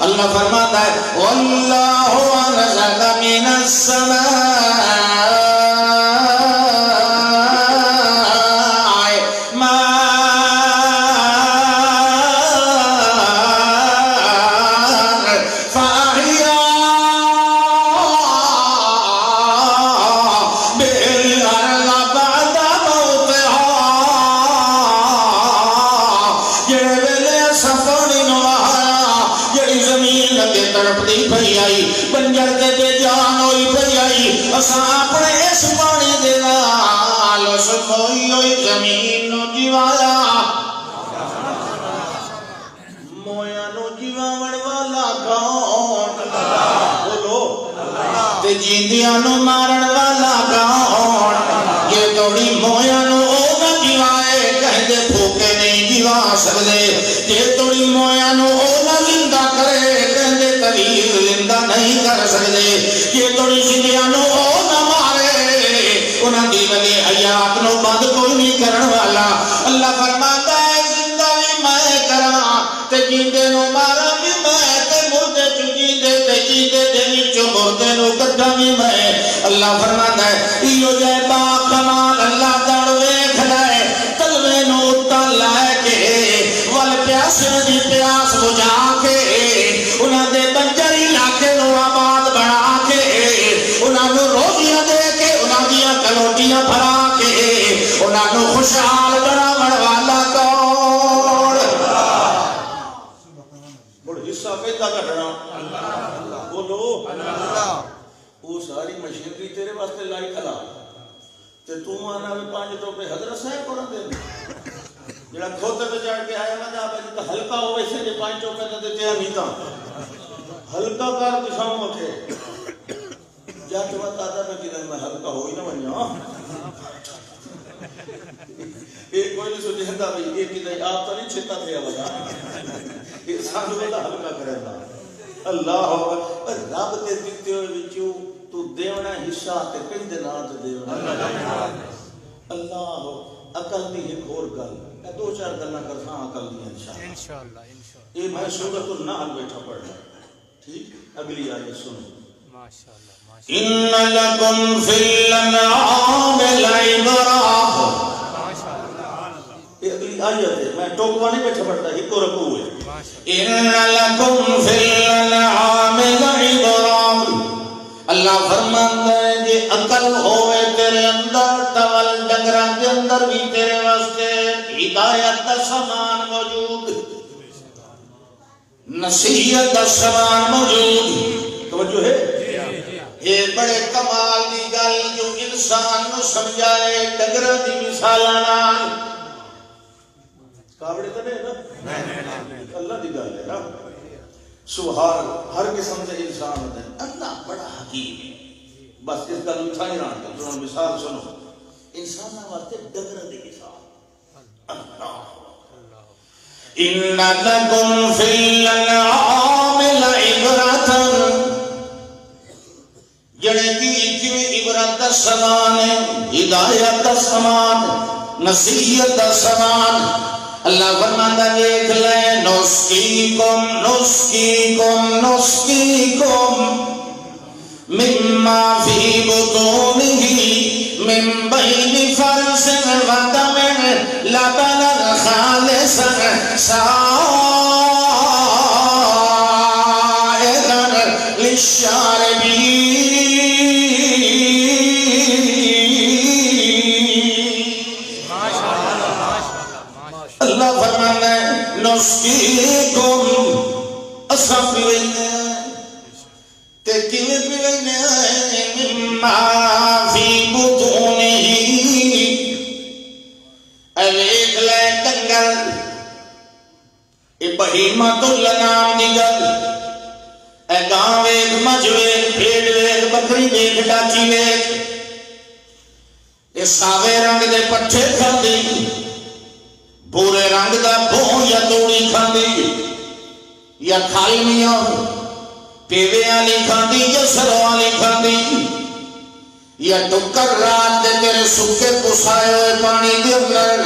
اللہ فرماتا ہے واللہ انزل من السماء بنجر دے دے جان ہوئی پئی آئی اساں اپنے اس پانی دے نال اس موئی ہوئی زمین نو جیوایا مویا نو جیواون والا کون بولو تے جیندیاں نو مارن والا کون یہ توڑی مویا نو او نہ جیوائے کہندے پھوکے نہیں جیوا سکدے یہ توڑی مویا نو او نہ زندہ کرے کہندے طویل زندہ نہیں کر سکتے یہ توڑی زندیاں نو او نہ مارے انہاں دی ولی حیات نو بند کوئی نہیں کرن والا اللہ فرماتا ہے زندہ بھی میں کراں تے جیندے نو مارا بھی میں تے مردے چ جیندے تے جیندے دے وچ مردے نو کڈا بھی میں اللہ فرماتا ہے ایو جے با کمال اللہ دڑ ویکھ لے تلوے نو تا لائے کے ول پیاسے دی پیاس بجھا کے انہاں دے بنجر علاقے نو آباد بنا کے انہاں نو روٹیاں دے کے انہاں دیاں کلوٹیاں بھرا کے انہاں نو خوشحال بناون والا کون بڑا حصہ پیدا کرنا بولو وہ ساری مشینری تیرے واسطے لائی کھلا تے تو آنا بھی 5 روپے حضرت صاحب کو دے جڑا کھوتے تے چڑھ کے آیا میں جا پہ ہلکا ہو ویسے جے 5 روپے تے دیتے نہیں تا ہلکا کر دشاؤں مکھے جات وقت آتا میں کہ میں ہلکا ہوئی نہ بنیا ایک کوئی نہیں سوچتا بھئی ایک کی آپ تو نہیں چھتا تھے بتا یہ سانو بڑا ہلکا کرے گا اللہ رب دے دیتے ہوئے وچوں تو دیونا حصہ تے کہیں دے نام تے دیونا اللہ عقل دی ایک اور گل میں 2-4 گلاں کرساں عقل دی انشاءاللہ یہ میں سورۃ النحل بیٹھا پڑھ رہا ٹھیک اگلی آیت سنو ماشاءاللہ ان لکم فی الانعام لعبرۃ یہ اگلی آیت ہے میں ٹوکوا نہیں بیٹھا پڑھتا ایک اور رکوع ہے ان لکم فی الانعام لعبرۃ اللہ فرماندا ہے جے عقل ہوئے تیرے اندر تول ڈنگراں دے اندر بھی تیرے واسطے ہدایت دا سامان موجود نصیحت دا سامان موجود توجہ ہے یہ بڑے کمال دی گل جو انسان نو سمجھائے ڈنگراں دی مثالاں نال کاوڑے تو نہیں نا اللہ دی گل ہے نا سبحان ہر قسم سے انسان ہوتا ہے اللہ بڑا حکیم ہے بس اس کا لطفہ ہی رہا ہے مثال سنو انسان واسطے ڈنگر دی مثال اللہ ان لکم فی الانعام لعبرۃ جڑے کی عبرت دا سامان ہے ہدایت دا سامان نصیحت دا سامان اللہ فرماندا دیکھ لے نسقیکم مما فی بطونہ من بین فرث و دم لبنا خالصا سائغا اللہ فرماتا ہے نسقیکم اسا پیوینے تے کیویں پیوینے مما فی بطونہی الیک لے کنگل اے بہیمۃ الانام دی گل اے گاں ویکھ مجھ ویکھ بھیڑ ویکھ بکری ویکھ ڈاچی ویکھ اے ساوے رنگ دے پٹھے کھاندی بورے رنگ دا بھون یا توڑی کھاندی یا کھائی میاں پیوے آلی کھاندی یا سرو آلی کھاندی یا ٹکر رات دے تیرے سکے پسائے ہوئے پانی دے اندر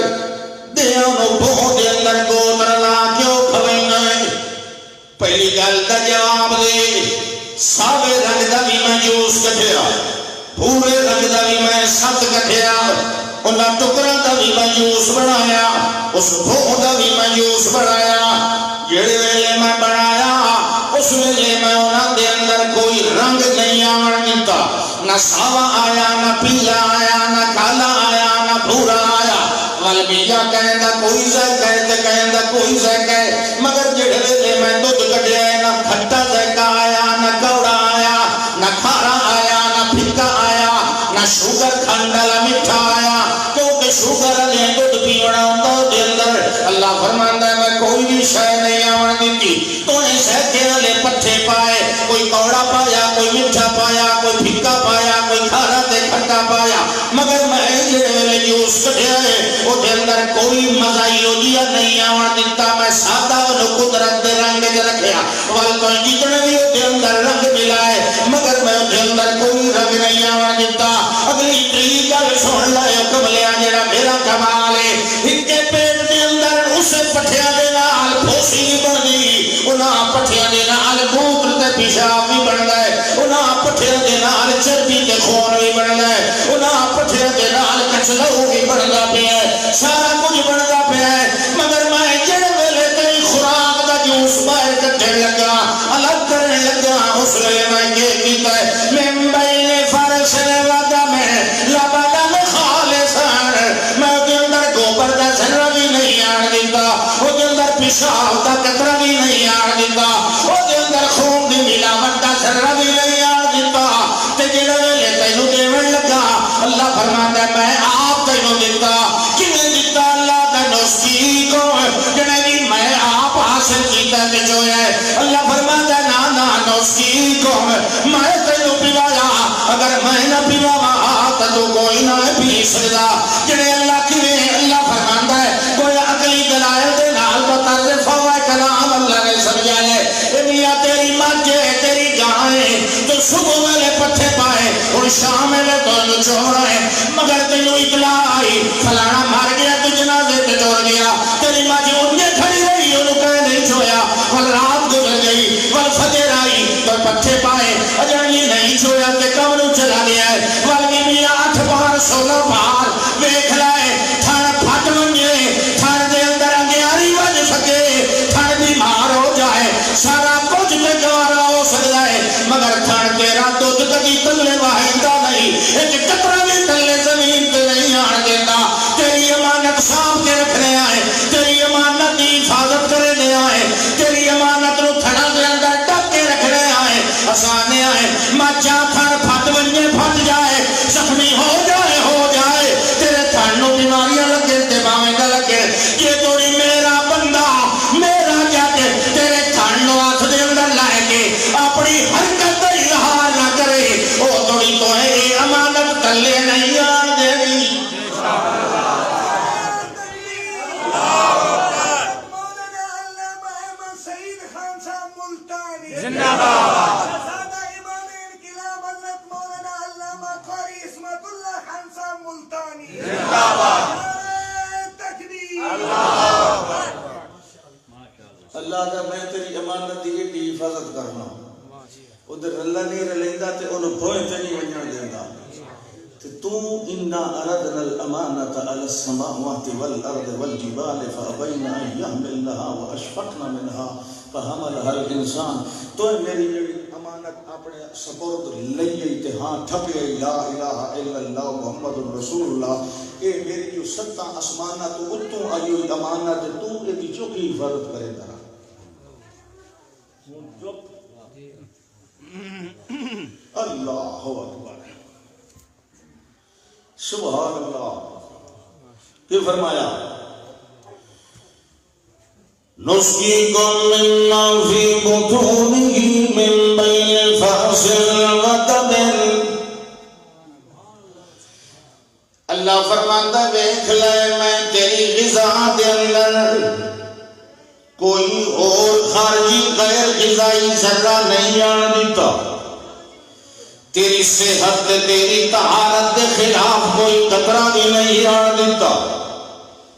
دیانو بھون دے اندر گوتر لا کیوں کھوئیں گئے پہلی گل دا جواب دے ساوے رنگ دا بھی میں جوس کٹھیا بھورے رنگ دا بھی میں ست کٹھیا انہاں ٹکرا دا بھی میں جوس بنایا اس بھون دا بھی میں جوس بنایا جڑے ویلے میں بنایا اس ویلے میں انہاں دے اندر کوئی رنگ نہیں آن دیتا نہ ساوا آیا نہ پیلا آیا نہ کالا آیا نہ بھورا آیا والمیہ کہندہ کوئی ذائقہ ہے کہندہ کوئی ذائقہ ہے مگر جڑے ویلے میں دودھ کٹیا ہے نہ کھٹا ذائقہ آیا نہ کوڑا آیا نہ کھارا آیا نہ پھکا آیا نہ شوگر کھنڈلا مٹھا آیا کیونکہ شوگر نے دودھ پیونا ہوتا دے اندر اللہ فرماندہ ہے میں کوئی بھی شے نہیں آن دیتی تو نے سہتے والے پٹھے پائے کوئی کوڑا پایا کوئی مٹھا پایا کوئی پھکا پایا کوئی کھارا تے کھٹا پایا مگر میں جڑے ویلے جوس کٹیا ہے وہ دے اندر کوئی مزائی ہو جیا نہیں آن دیتا میں سادہ ونو قدرت دے رنگ دے رکھیا والتو جتنے بھی دے اندر رنگ ملائے مگر میں دے اندر کوئی رنگ نہیں آن دیتا اگلی تری گل سن لائے کملیا جڑا میرا کمال ہے ہکے پیٹ دے اندر اسے پٹھیا دے نال پھوسی بھی بن گئی انہاں پٹھیا دے نال گوبر تے پیشاب بھی بن گئے انہاں پٹھیا دے نال چربی تے خون بھی بن گئے انہاں پٹھیا دے نال کچلو بھی بندا پیا ہے سارا کچھ بندا پیا ہے مگر میں جڑے ویلے تیری خوراک دا جوس باہر کٹھے لگا الگ کرنے لگا اس ویلے میں یہ کیتا ہے من بین فرش ودا میں لبدن خالصان میں دے اندر گوبر دا ذرہ بھی نہیں آن دیتا وہ دے اندر پیشاب دا قطرہ بھی نہیں آن دیتا وہ دے اندر خون دی ملاوٹ دا ذرہ بھی نہیں آن دیتا تے جڑے ویلے تینوں دیون لگا اللہ فرماتا ہے میں آپ تینوں دیتا کنے دیتا اللہ دا نسخی کو جڑے بھی میں آپ حاصل کیتا تے جو ہے اللہ فرماتا ہے نا نسخی کو میں تینوں پیوایا اگر میں نہ پیواوا تو کوئی نہ پی سکدا جڑے اللہ کیویں اللہ فرماتا ہے کوئی عقلی دلائل دے نال متعارف ہوا کلام اللہ نے سمجھایا ہے اے میاں تیری مجھ تیری گائے تو صبح والے پٹھے پائے اور شام میں تو چوڑا ہے مگر تینوں اطلاع آئی فلانا مار گیا تو جنازے تے توڑ گیا تیری مجھ انہیں کھڑی رہی انہوں کہے نہیں چھویا ول رات گزر گئی ول فجر آئی تو پٹھے پائے اجانی نہیں چھویا تے کمروں چلا گیا ہے ول میاں 8 بار 16 بار ویکھ لائے تھن پھٹ ونجے تھن دے اندر انگیاری وج سکے تھن بیمار ہو جائے سارا کچھ تے گوارا ہو سکتا ہے مگر تھن تیرا دودھ کدی تلے واہندا نہیں ایک قطرہ بھی تلے زمین تے نہیں آن دیتا تیری امانت صاف کے رکھنے آئے تیری امانت دی حفاظت کرنے آئے تیری امانت نو تھنا دے اندر ڈک کے رکھنے آئے آسانے آئے مچا تھن پھٹ ونجے پھٹ جائے زخمی ہو جائے تیرے تھن نو بیماریاں لگے تے باویں نہ لگے یہ توڑی میرا بندہ میرا جج تیرے تھن نو ہاتھ دے اندر لائے کے اپنی حرکت دا اظہار نہ کرے او توڑی تو ہے یہ امانت تلے نہیں آن دے گی زندہ باد شہزادہ امام انقلاب حضرت مولانا علامہ قاری عصمت اللہ خان صاحب ملتانی زندہ باد تکبیر اللہ دا میں تیری امانت دی ایڈی حفاظت کرنا ادھر اللہ نہیں رلیندا تے انہوں بھوئے تے نہیں ونجن دیندا تے تو انا اردنا الامانت علی السماوات والارض والجبال فابین ان یحملنها واشفقن منها فحملها الانسان تو میری جڑی امانت اپنے سپرد لئی تے ہاں ٹھپے لا الہ الا اللہ محمد رسول اللہ اے میری جو ستاں آسمانہ تو اتوں آئی ہوئی امانت تو اے دی چوکی حفاظت کرے درا اللہ اکبر سبحان اللہ یہ فرمایا نسقيكم مما في بطونه من بين فرث ودم اللہ فرماتا دیکھ لے میں تیری غذا دے اندر کوئی اور خارجی غیر غذائی ذرہ نہیں آن دیتا تیری صحت تیری طہارت کے خلاف کوئی قطرہ بھی نہیں آن دیتا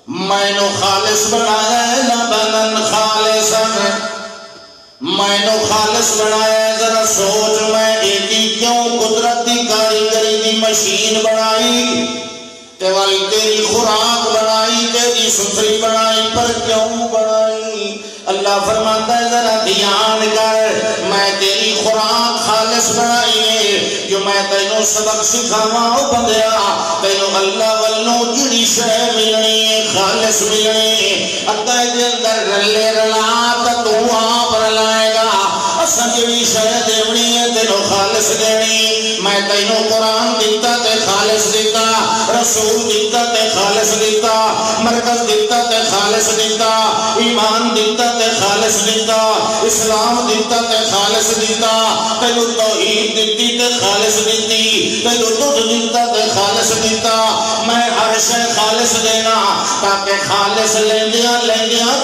میں نو خالص بنایا ہے لبنن خالصا میں نو خالص بنایا ہے ذرا سوچ میں ایکی کیوں قدرت دی کاریگری دی مشین بنائی تے والی تیری خوراک بنائی تیری ستھری بنائی پر کیوں بنائی اللہ فرماتا ہے ذرا دھیان کر میں تیری خوراک خالص بنائی ہے جو میں تینوں سبق سکھاواں او بندیا تینوں اللہ والوں جڑی شے ملنی ہے خالص ملنی ہے اگے دے اندر رلے رلا تو آپ رلائے گا اساں جڑی شے دیونی ہے تینوں خالص دینی میں تینوں قرآن دیتا تے خالص دیتا رسول دیتا تے خالص دیتا مرکز دیتا تے خالص دیتا ایمان دیتا تے خالص دیتا اسلام دیتا تے خالص دیتا تینوں توحید دیتی تے خالص دیتی تینوں دودھ دیتا تے خالص دیتا میں ہر شے خالص دینا تاکہ خالص لیندیاں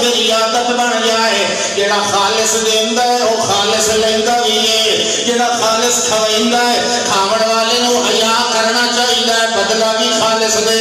تیری عادت بن جائے جڑا خالص دیندا ہے وہ خالص لیندا بھی ہے جڑا خالص کھویندا ہے کھاون والے نو حیا کرنا چاہیے بدلہ بھی خالص دے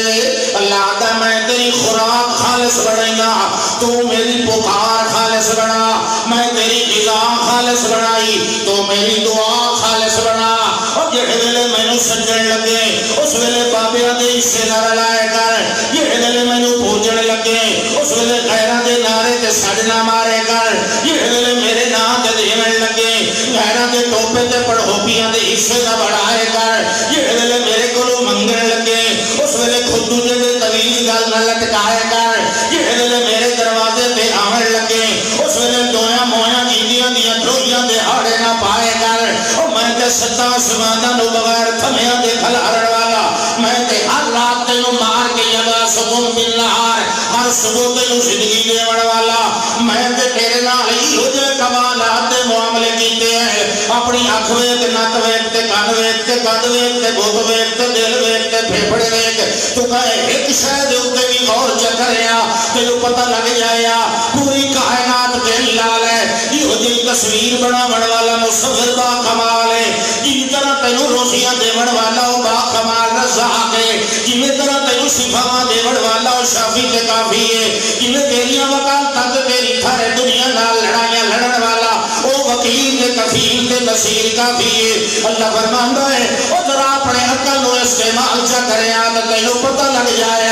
اللہ دا میں تیری خوراک خالص بنائینا تو میری پکار خالص بنا میں تیری غذا خالص بنائی تو میری دعا خالص بنا اور جہے ویلے مینوں سجن لگے اس ویلے بابیاں دے حصے نہ رلائے کر جہے ویلے مینوں پوجن لگے اس ویلے غیراں دے نعرے تے سڑنا مارے کر جہے ویلے میرے نام تے دیون لگے غیراں دے ٹوپے تے پڑھوپیاں دے حصے نہ بڑھائے کر جہے ویلے میرے کولوں منگن لگے اس ویلے خود دوجے دے طویل گل نہ لٹکائے کر جہے ویلے میرے دروازے تے آون لگے اس ویلے دویاں مویاں جیندیاں دیاں درویاں دے ہاڑے نہ پائے کر او میں تے ستا آسماناں نو بغیر تھمیاں دے کھلارن والا میں تے ہر رات تینوں مار کے یدا سکون بالنہار ہر صبح تینوں زندگی دیون والا میں تے تیرے نال ہی ہو جے کمالات دے معاملے کیتے ہیں اپنی اکھ ویکھ نک ویکھ تے کان ویکھ تے قد ویکھ تے بت ویکھ تے دل ویکھ تے پھیپھڑے ویکھ تو کہے ایک شے دے اوتے بھی غور چکریا تینوں پتہ لگ جائے پوری کائنات دے لال ہے یہ جی تصویر بناون والا مصور با کمال ہے جن طرح تینوں روزیاں دیون والا او با کمال رزاق ہے جن طرح تینوں شفاواں دیون والا او شافی تے کافی ہے جن تیریاں وکالتاں تے تیری سارے دنیا نال لڑائیاں لڑن والا او وکیل تے کفیل تے نصیر کافی ہے اللہ فرماندا ہے او ذرا اپنے عقل نو استعمال چا کریا تے تینوں پتہ لگ جائے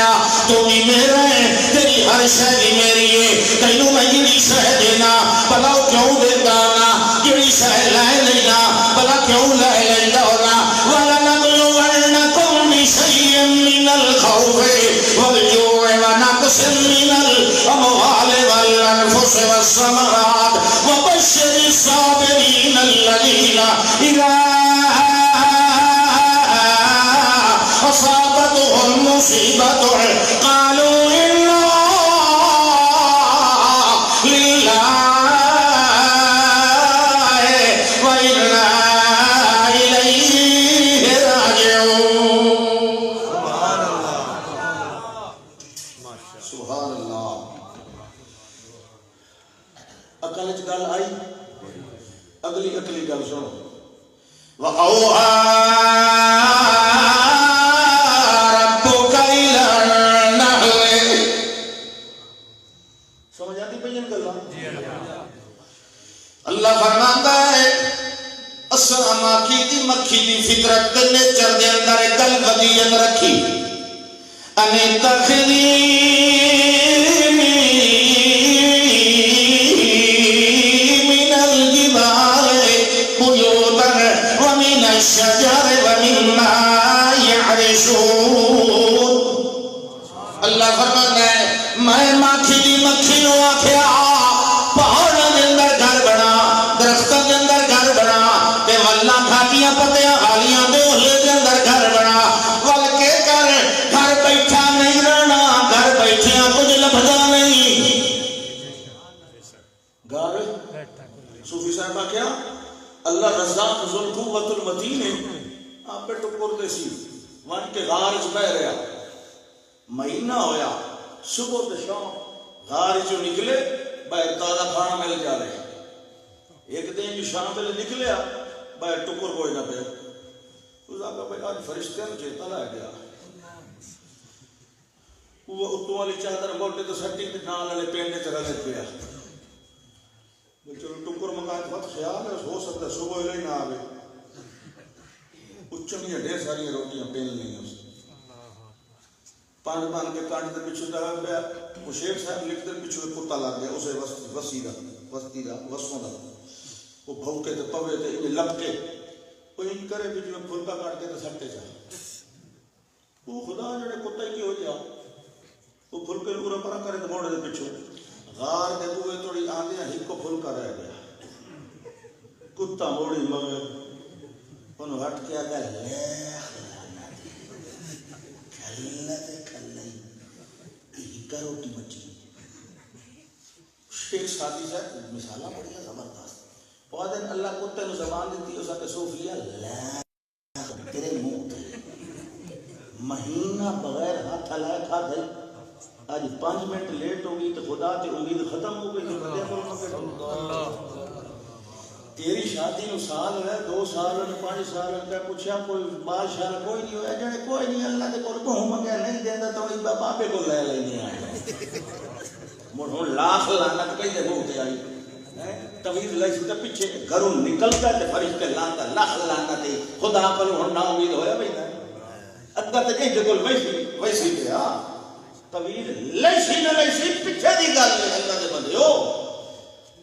تو بھی میرا ہے تیری ہر شے بھی میری ہے تینوں میں جڑی شے دینا بھلا کیوں دیتا نا جڑی شے لے لینا بھلا کیوں لے لیندا ہونا وَلَنَبْلُوَنَّكُمْ بِشَيْءٍ مِّنَ الْخَوْفِ وَالْجُوعِ وَنَقْصٍ مِّنَ الْأَمْوَالِ وَالْأَنفُسِ وَالثَّمَرَاتِ وَبَشِّرِ الصَّابِرِينَ الَّذِينَ إِذَا أَصَابَتْهُمْ مُصِيبَةٌ قَالُوا إِنَّا لِلَّهِ وَإِنَّا إِلَيْهِ رَاجِعُونَ سبحان اللہ عقل وچ گل آئی اگلی گل سنو وَأَوْحَىٰ اللہ فرماتا ہے اسرا ماکھی دی مکھی دی فطرت تے نیچر دے اندر گل ودیت رکھی ان تخلی من الجبال بیوتا الشجر ومما يعرشون. اللہ فرماتا ہے میں مکھی دی مکھی نو آکھیا پہاڑاں دے اندر گھر بنا، درختاں دے اندر گھر بنا، تے ولاں کھاٹیاں پتیاں والیاں دے اوہلے دے اندر گھر بنا، ول کے کر گھر بیٹھا نہیں رہنا، گھر بیٹھیاں کچھ لبھدا نہیں. گھر صوفی صاحب کیا اللہ رزاق ذو القوت المتین ہے. آپ پہ ٹکر دے سی ون کے غار چ بہ رہا، مہینہ ہویا، صبح تے شام غار چوں نکلے باہر تازہ کھانا مل جا رہے. ایک دن جو شام ویلے نکلیا باہر ٹکر کوئی نہ پیا. اس آگا بھائی آج فرشتے نو چیتا لے گیا. وہ اتوں والی چادر موٹے تو سٹی تے نال والے پینڈے تے رلے پیا. چلو ٹکر منگا کے بہت خیال ہے ہو سکتا ہے صبح ہی نہ آئے. اچھنیاں ڈھیر ساری روٹیاں پین لیں اس پان بان کے کانٹ دے پیچھے دا پیا. وہ شیخ صاحب لکھتے پیچھے کتا لگ گیا اسے وسطی دا وسوں دا. وہ بھوکے تے پوے تے لپ کے وہ ان کرے بھی جو پھلکا کاٹ کے تے سٹے جا. وہ خدا جڑے کتا کی ہو جا وہ پھلکے پورا پرا کرے تے موڑے دے پیچھے غار دے کوئے توڑی آندیاں ہک کو پھلکا رہ گیا. کتا موڑی مگر انہوں ہٹ کے آگا لے کھلے تے کھلے ہکا روٹی بچی. شیخ ساتھی صاحب مثالہ بڑی زبردست. اور دن اللہ کتے نو زبان دیتی اس آتے صوفیہ لے تیرے منہ تے مہینہ بغیر ہاتھ ہلائے کھا دے. آج 5 منٹ لیٹ ہوگی تو خدا تے امید ختم ہو گئی. تیری شادی نو سال ہوئے 2 سال ہوئے 5 سال ہوئے پوچھا کوئی بادشاہ کوئی نہیں ہویا جانے کوئی نہیں اللہ دے کول بہو منگیا نہیں دینا تو اس بابے کو لے لینے آئے. مڑ لاکھ لعنت کئی دے منہ تے آئی. طویل لائسی تے پیچھے گھروں نکلتا تے فرشتے لانتا لاکھ لعنت خدا کول ہن نا امید ہویا بھئی اگا تے اے کول ویسی تے ہاں طویل لائسی نہ لائسی پیچھے دی گل اللہ دے بندیو.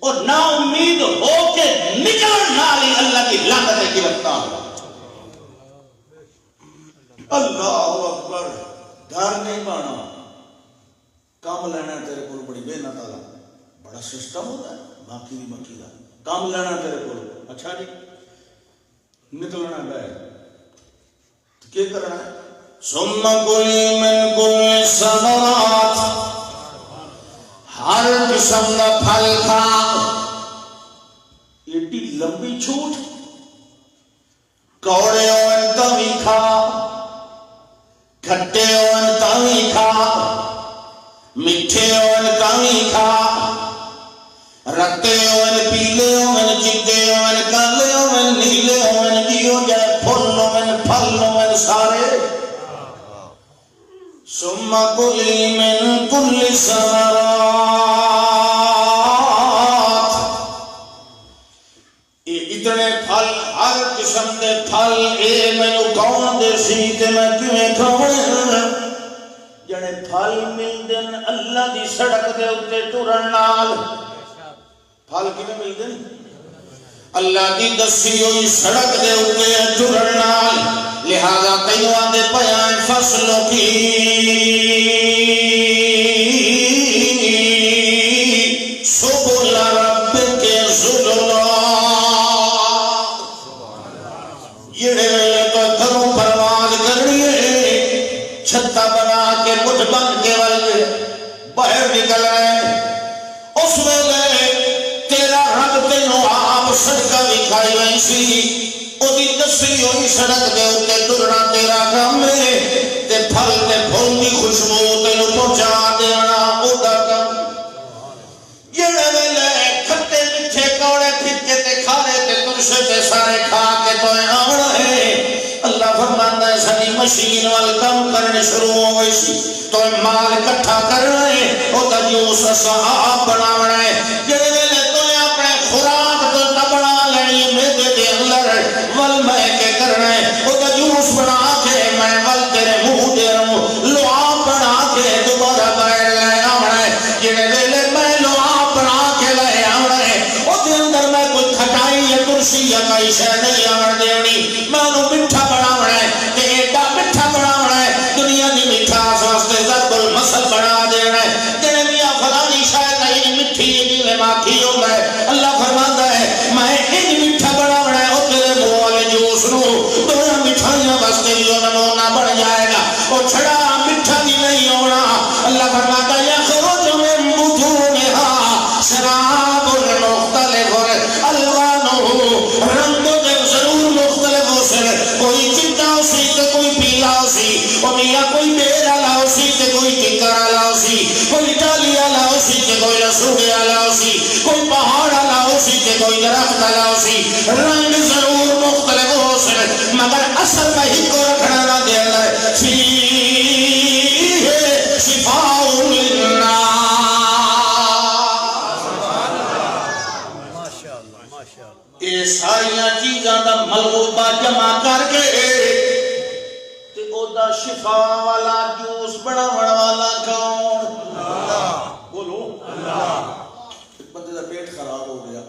اور نا امید ہو کے نکلن نالی اللہ کی لعنت گرفتار. اللہ اکبر. گھر نہیں پانا کام لینا تیرے کو بڑی محنت والا بڑا سسٹم ہوتا ہے. باقی بھی مکھی کا کام لینا تیرے کو اچھا جی نکلنا ہے کیا کرنا ہے. ثم کلی من کل ثمرات ہر قسم کا پھل کھا. ایڈی لمبی چھوٹ. کوڑے ہون تاوی کھا، کھٹے ہون تاوی کھا، میٹھے ہون تاوی کھا، رتے ہون پیلے ہون چٹے ہون کالے ہون نیلے ہون جیو جائے پھل ہون پھل ہون سارے. ثم کلی من کل ثمرات. اتنے پھل ہر قسم دے پھل اے مینو کون دے سی تے میں کیویں کھاواں. جڑے پھل ملدے اللہ دی سڑک دے اوتے ٹرن نال. پھل کیویں ملدے اللہ دی دسی ہوئی سڑک دے اوتے ٹرن نال. لہذا کئی آندے پیاں فصلوں کی سبل رب کے ذللا. جڑے تو گھروں پرواز کرنی ہے چھتا بنا کے مٹھ بن کے والے باہر نکل رہے. اس ویلے تیرا رب تینوں آپ صدقہ دکھائی رہی سی. دی دسی ہوئی سڑک دے اوتے ٹرنا تیرا کام ہے تے پھل تے پھول دی خوشبو تینوں پہنچا دینا او دا کام. جڑے ویلے کھٹے میٹھے کوڑے پھٹے تے کھارے تے ترشے تے سارے کھا کے تو آونا ہے. اللہ فرماندا ہے ساری مشین وال کام کرنے شروع ہو گئی سی تو مال اکٹھا کرنا ہے او دا جوس صحاب بناونا ہے. جڑے ویلے تو اپنے خوراک تو بنا لینی میدے دے اندر ول میں کے کرنا ہے او دا جوس بنا کے میں ول تیرے منہ دے رہوں لعاب بنا کے دوبارہ باہر لے آونا ہے. جڑے ویلے میں لعاب بنا کے لے آونا ہے او دے اندر میں کوئی کھٹائی یا ترش دوسری یا کئی شے نہیں آن دینی میں انہوں مٹھا بناونا ہے تے ایڈا مٹھا بناونا ہے دنیا دی مٹھاس واسطے ضرب المثل بنا دینا ہے جڑے میاں فلانی شاید نہیں مٹھی جیویں ماکھی ہوندا ہے اللہ فرماندا ہے میں انج مٹھا بناونا ہے او تیرے منہ والے جوس نو دویا مٹھائیاں واسطے بھی نمونہ بن جائے گا او چھڑا مٹھا بھی نہیں ہونا اللہ فرماتا ہے یخرج من بطونها شراب مختلف الوانه رنگ ضرور مختلف ہو سے کوئی چٹا ہو سی تے کوئی پیلا ہو سی او میاں کوئی بیر والا ہو سی تے کوئی ٹکر والا ہو سی کوئی ڈالی والا ہو سی تے کوئی رسوڑے والا ہو سی کوئی پہاڑ والا ہو سی تے کوئی درخت والا ہو سی رنگ ضرور مختلف ہو سے مگر اصل میں ہی کو رکھنا نہ دے اللہ فیہ شفاء للناس اے ساریاں چیزاں دا ملغوبہ جمع کر کے تے او دا شفا والا جوس بناون والا کون بولو ایک بندے دا پیٹ خراب ہو گیا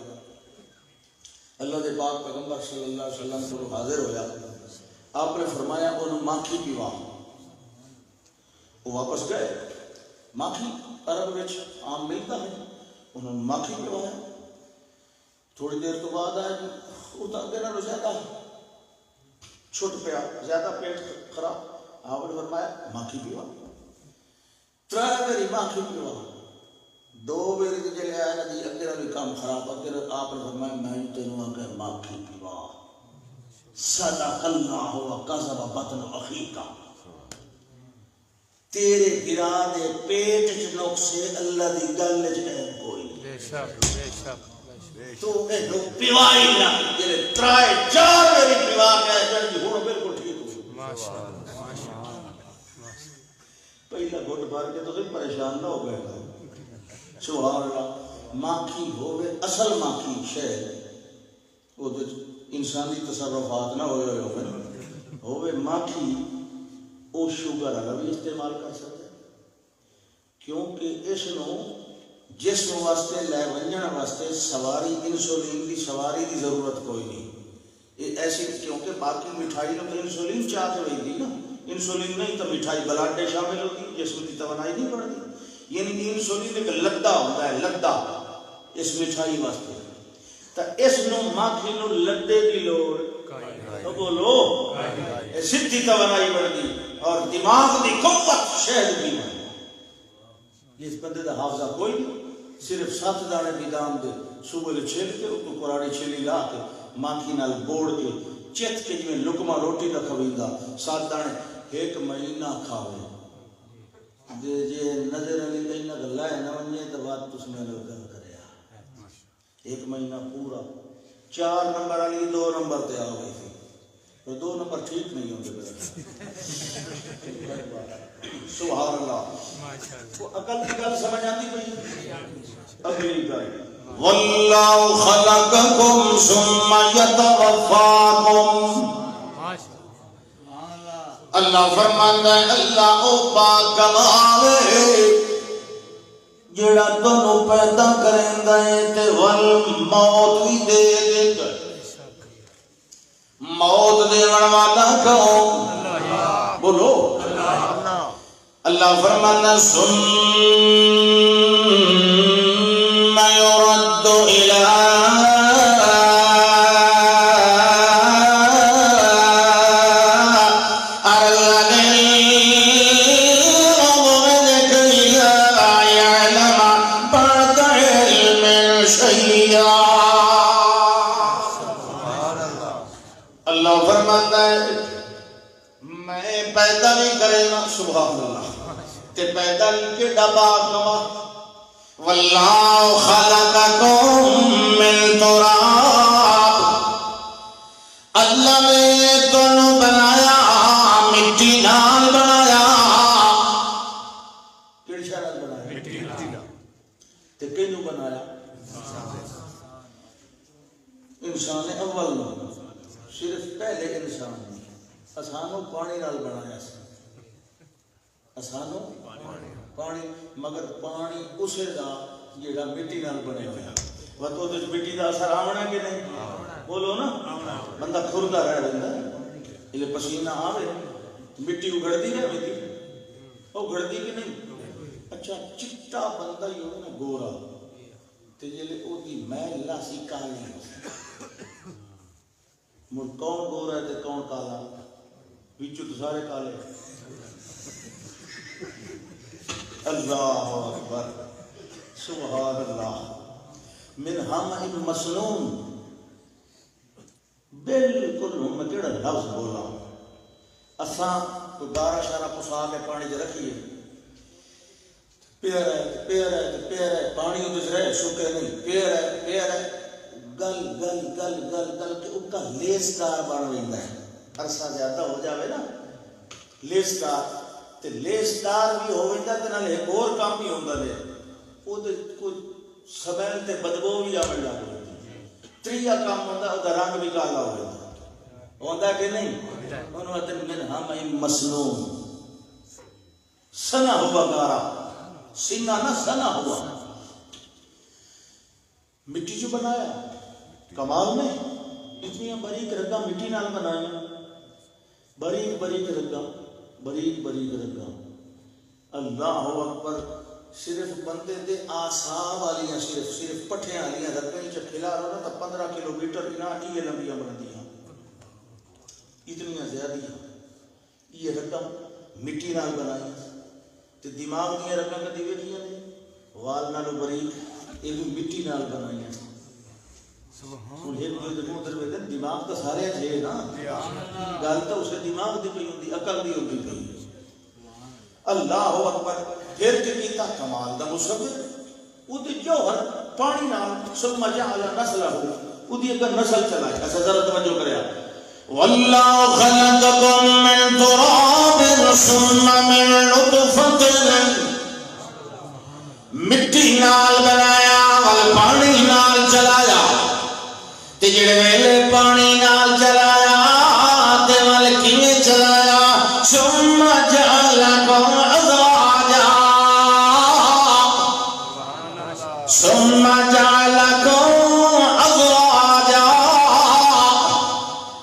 اللہ دے پاک پیغمبر صلی اللہ علیہ وسلم کو حاضر ہویا آپ نے فرمایا انہوں ماکھی پیوا وہ واپس گئے ماکھی عرب وچ عام ملتا ہے انہوں ماکھی پیوایا تھوڑی دیر تو بعد آئے اتنا دینا رو زیادہ چھوٹ پیا زیادہ پیٹ خراب آپ نے فرمایا ماکھی پیوا ترائے میری ماکھی پیوا دو میری تو جلے آئے نا جی اگر بھی کام خراب اگر آپ نے فرمایا میں تینوں آگے ماکھی پیوا صدق اللہ و قذب بطن اخیکا تیرے گرادے پیٹ چنوک سے اللہ دی گل جائے کوئی بے شک بے شک تو اے لوگ پیوائی نہ جلے ترائے چار میری پیوا کہا جن جی ہونو بالکل ٹھیک ہو ماشاءاللہ پہلا گھٹ بھر کے تو کوئی پریشان نہ ہو گئے سبحان اللہ ماکھی ہوئے اصل ماکھی شہر وہ انسانی تصرفات نہ ہوئے ماکھی او شوگر والا بھی استعمال کر سکتے کیونکہ اس نو جسم واسطے لے ونجن واسطے سواری انسولین کی سواری کی ضرورت کوئی نہیں یہ ایسی کیونکہ باقی مٹھائی تو انسولین چاہتے ہوئی تھی نا انسولین نہیں تو مٹھائی بلڈ میں شامل ہوتی جسم کی توانائی نہیں بڑھتی یعنی کہ انسولین ایک لدہ ہوتا ہے لدہ اس مٹھائی واسطے تو اس نو ماکھی نو لدے دی لوڑ تو بولو سدھی توانائی بڑھتی اور دماغ دی قوت شہد بھی بڑھتی اس بندے دا حافظہ کوئی نہیں صرف 7 دانے بیدام دے صبح لے چھل کے اس کو قرآنی چھلی لا کے ماکھی نال بوڑ کے چت کے جو لکمہ روٹی کا کھویندہ 7 دانے ایک مہینہ کھاوے دے جے نظر علی کہیں نہ گلائے نہ ونجے تو بات تس میں لوگ گل کرے ایک مہینہ پورا 4 نمبر علی 2 نمبر تے آ گئی تھی اور 2 نمبر ٹھیک نہیں ہوتے سبحان اللہ وہ عقل کی گل سمجھ آتی پئی اگلی گل واللہ خلقکم ثم یتوفاکم اللہ فرماندا ہے اللہ او پاک کمالے جڑا تانوں پیدا کریندا ہے تے ول موت بھی دے دیندا موت دیون والا کون اللہ بولو اللہ فرمانا ثم يرد إلى أرض العمر لكي لا يعلم بعد علم شيئا اللہ فرماتا ہے میں پیدا نہیں کرے نا سبحان اللہ تے پیدا کے ڈبا کما واللہ خلقکم من تراب اللہ نے تنو بنایا مٹی نال بنایا کیڑی شے نال بنایا مٹی نال تے کینو بنایا انسان اول نو صرف پہلے انسان اسانو پانی نال بنایا اسانو پانی مگر پانی اسے دا جیڑا مٹی نال بنے ہویا وہ تو مٹی دا اثر آونا کہ نہیں بولو نا بندہ کھردا رہ رہندا یہ پسینہ آوے مٹی اگڑتی رہے اگڑتی کہ نہیں اچھا چٹا بندہ ہی ہوگا نا گورا تے جلے او دی میل لاسی کالی مر کون گورا ہے تے کون کالا وچوں تو سارے کالے اللہ اکبر سبحان اللہ من حمئ مسنون بالکل میں کیڑا لفظ بولا اساں تو گارا شارا پسا کے پانی چ رکھیے پیر ہے پانی ادھر رہے سوکھے نہیں پیر ہے گل گل گل گل گل کے ان کا لیسدار بن رہتا ہے عرصہ زیادہ ہو جاوے نا لیسدار تے لیسدار بھی ہو جاتا تے نال ایک اور کام بھی ہوندا ہے او تے کوئی سمیل تے بدبو بھی آوے لگ تریا کام ہوندا او دا رنگ بھی کالا ہو جاتا ہوندا کہ نہیں انہوں نے من حمئ مسنون سنا ہوا گارا سینہ نہ سنا ہوا مٹی جو بنایا کمال میں اتنی باریک رگاں مٹی نال بنایا باریک باریک رگاں اللہ اکبر صرف بندے دے آساب والیاں صرف پٹھے والیاں رگاں چ کھلا رہا نا تو 15 کلومیٹر انہاں یہ لمبیاں بندیاں اتنی زیادہ یہ رقم مٹی نال بنائی تے دماغ دیا رقم کدی ویکھیاں نے وال نالوں باریک یہ بھی مٹی نال بنائی سبحان اللہ دماغ تو سارے ہے نا گل تو اسے دماغ دی پئی ہوندی عقل دی ہوندی پئی اللہ اکبر پھر کہ کیتا کمال دا مصور او دی جوہر پانی نال ثم جعل نسلہ او دی ایک نسل چلائی ایسا ذرا توجہ کریا واللہ خلقکم من تراب ثم من نطفۃ مٹی نال بنایا وال پانی نال چلایا تے جڑے ویلے پانی نال چلایا تے وال کیویں چلایا ثم جعلکم ازواجا ثم جعلکم ازواجا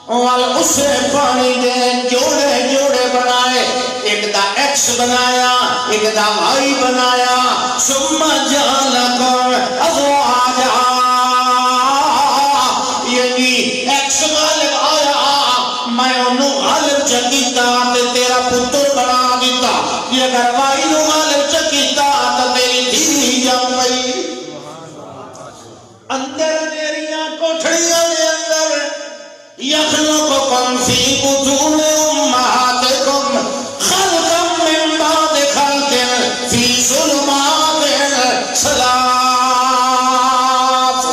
وال اسے پانی دے جوڑے جوڑے بنائے ایک دا ایکس بنایا ایک دا وائی بنایا ثم جعلکم ازواجا یعنی ایکس غالب آیا میں انہوں غالب چکیتا تے تیرا پتر بنا دیتا یہ اگر وائی نو غالب چکیتا تو تیری دھی جم گئی اندر میریاں کوٹھڑیاں دے اندر یخلقکم فی بطون امہاتکم خلقا من بعد خلق فی ظلمات ثلاث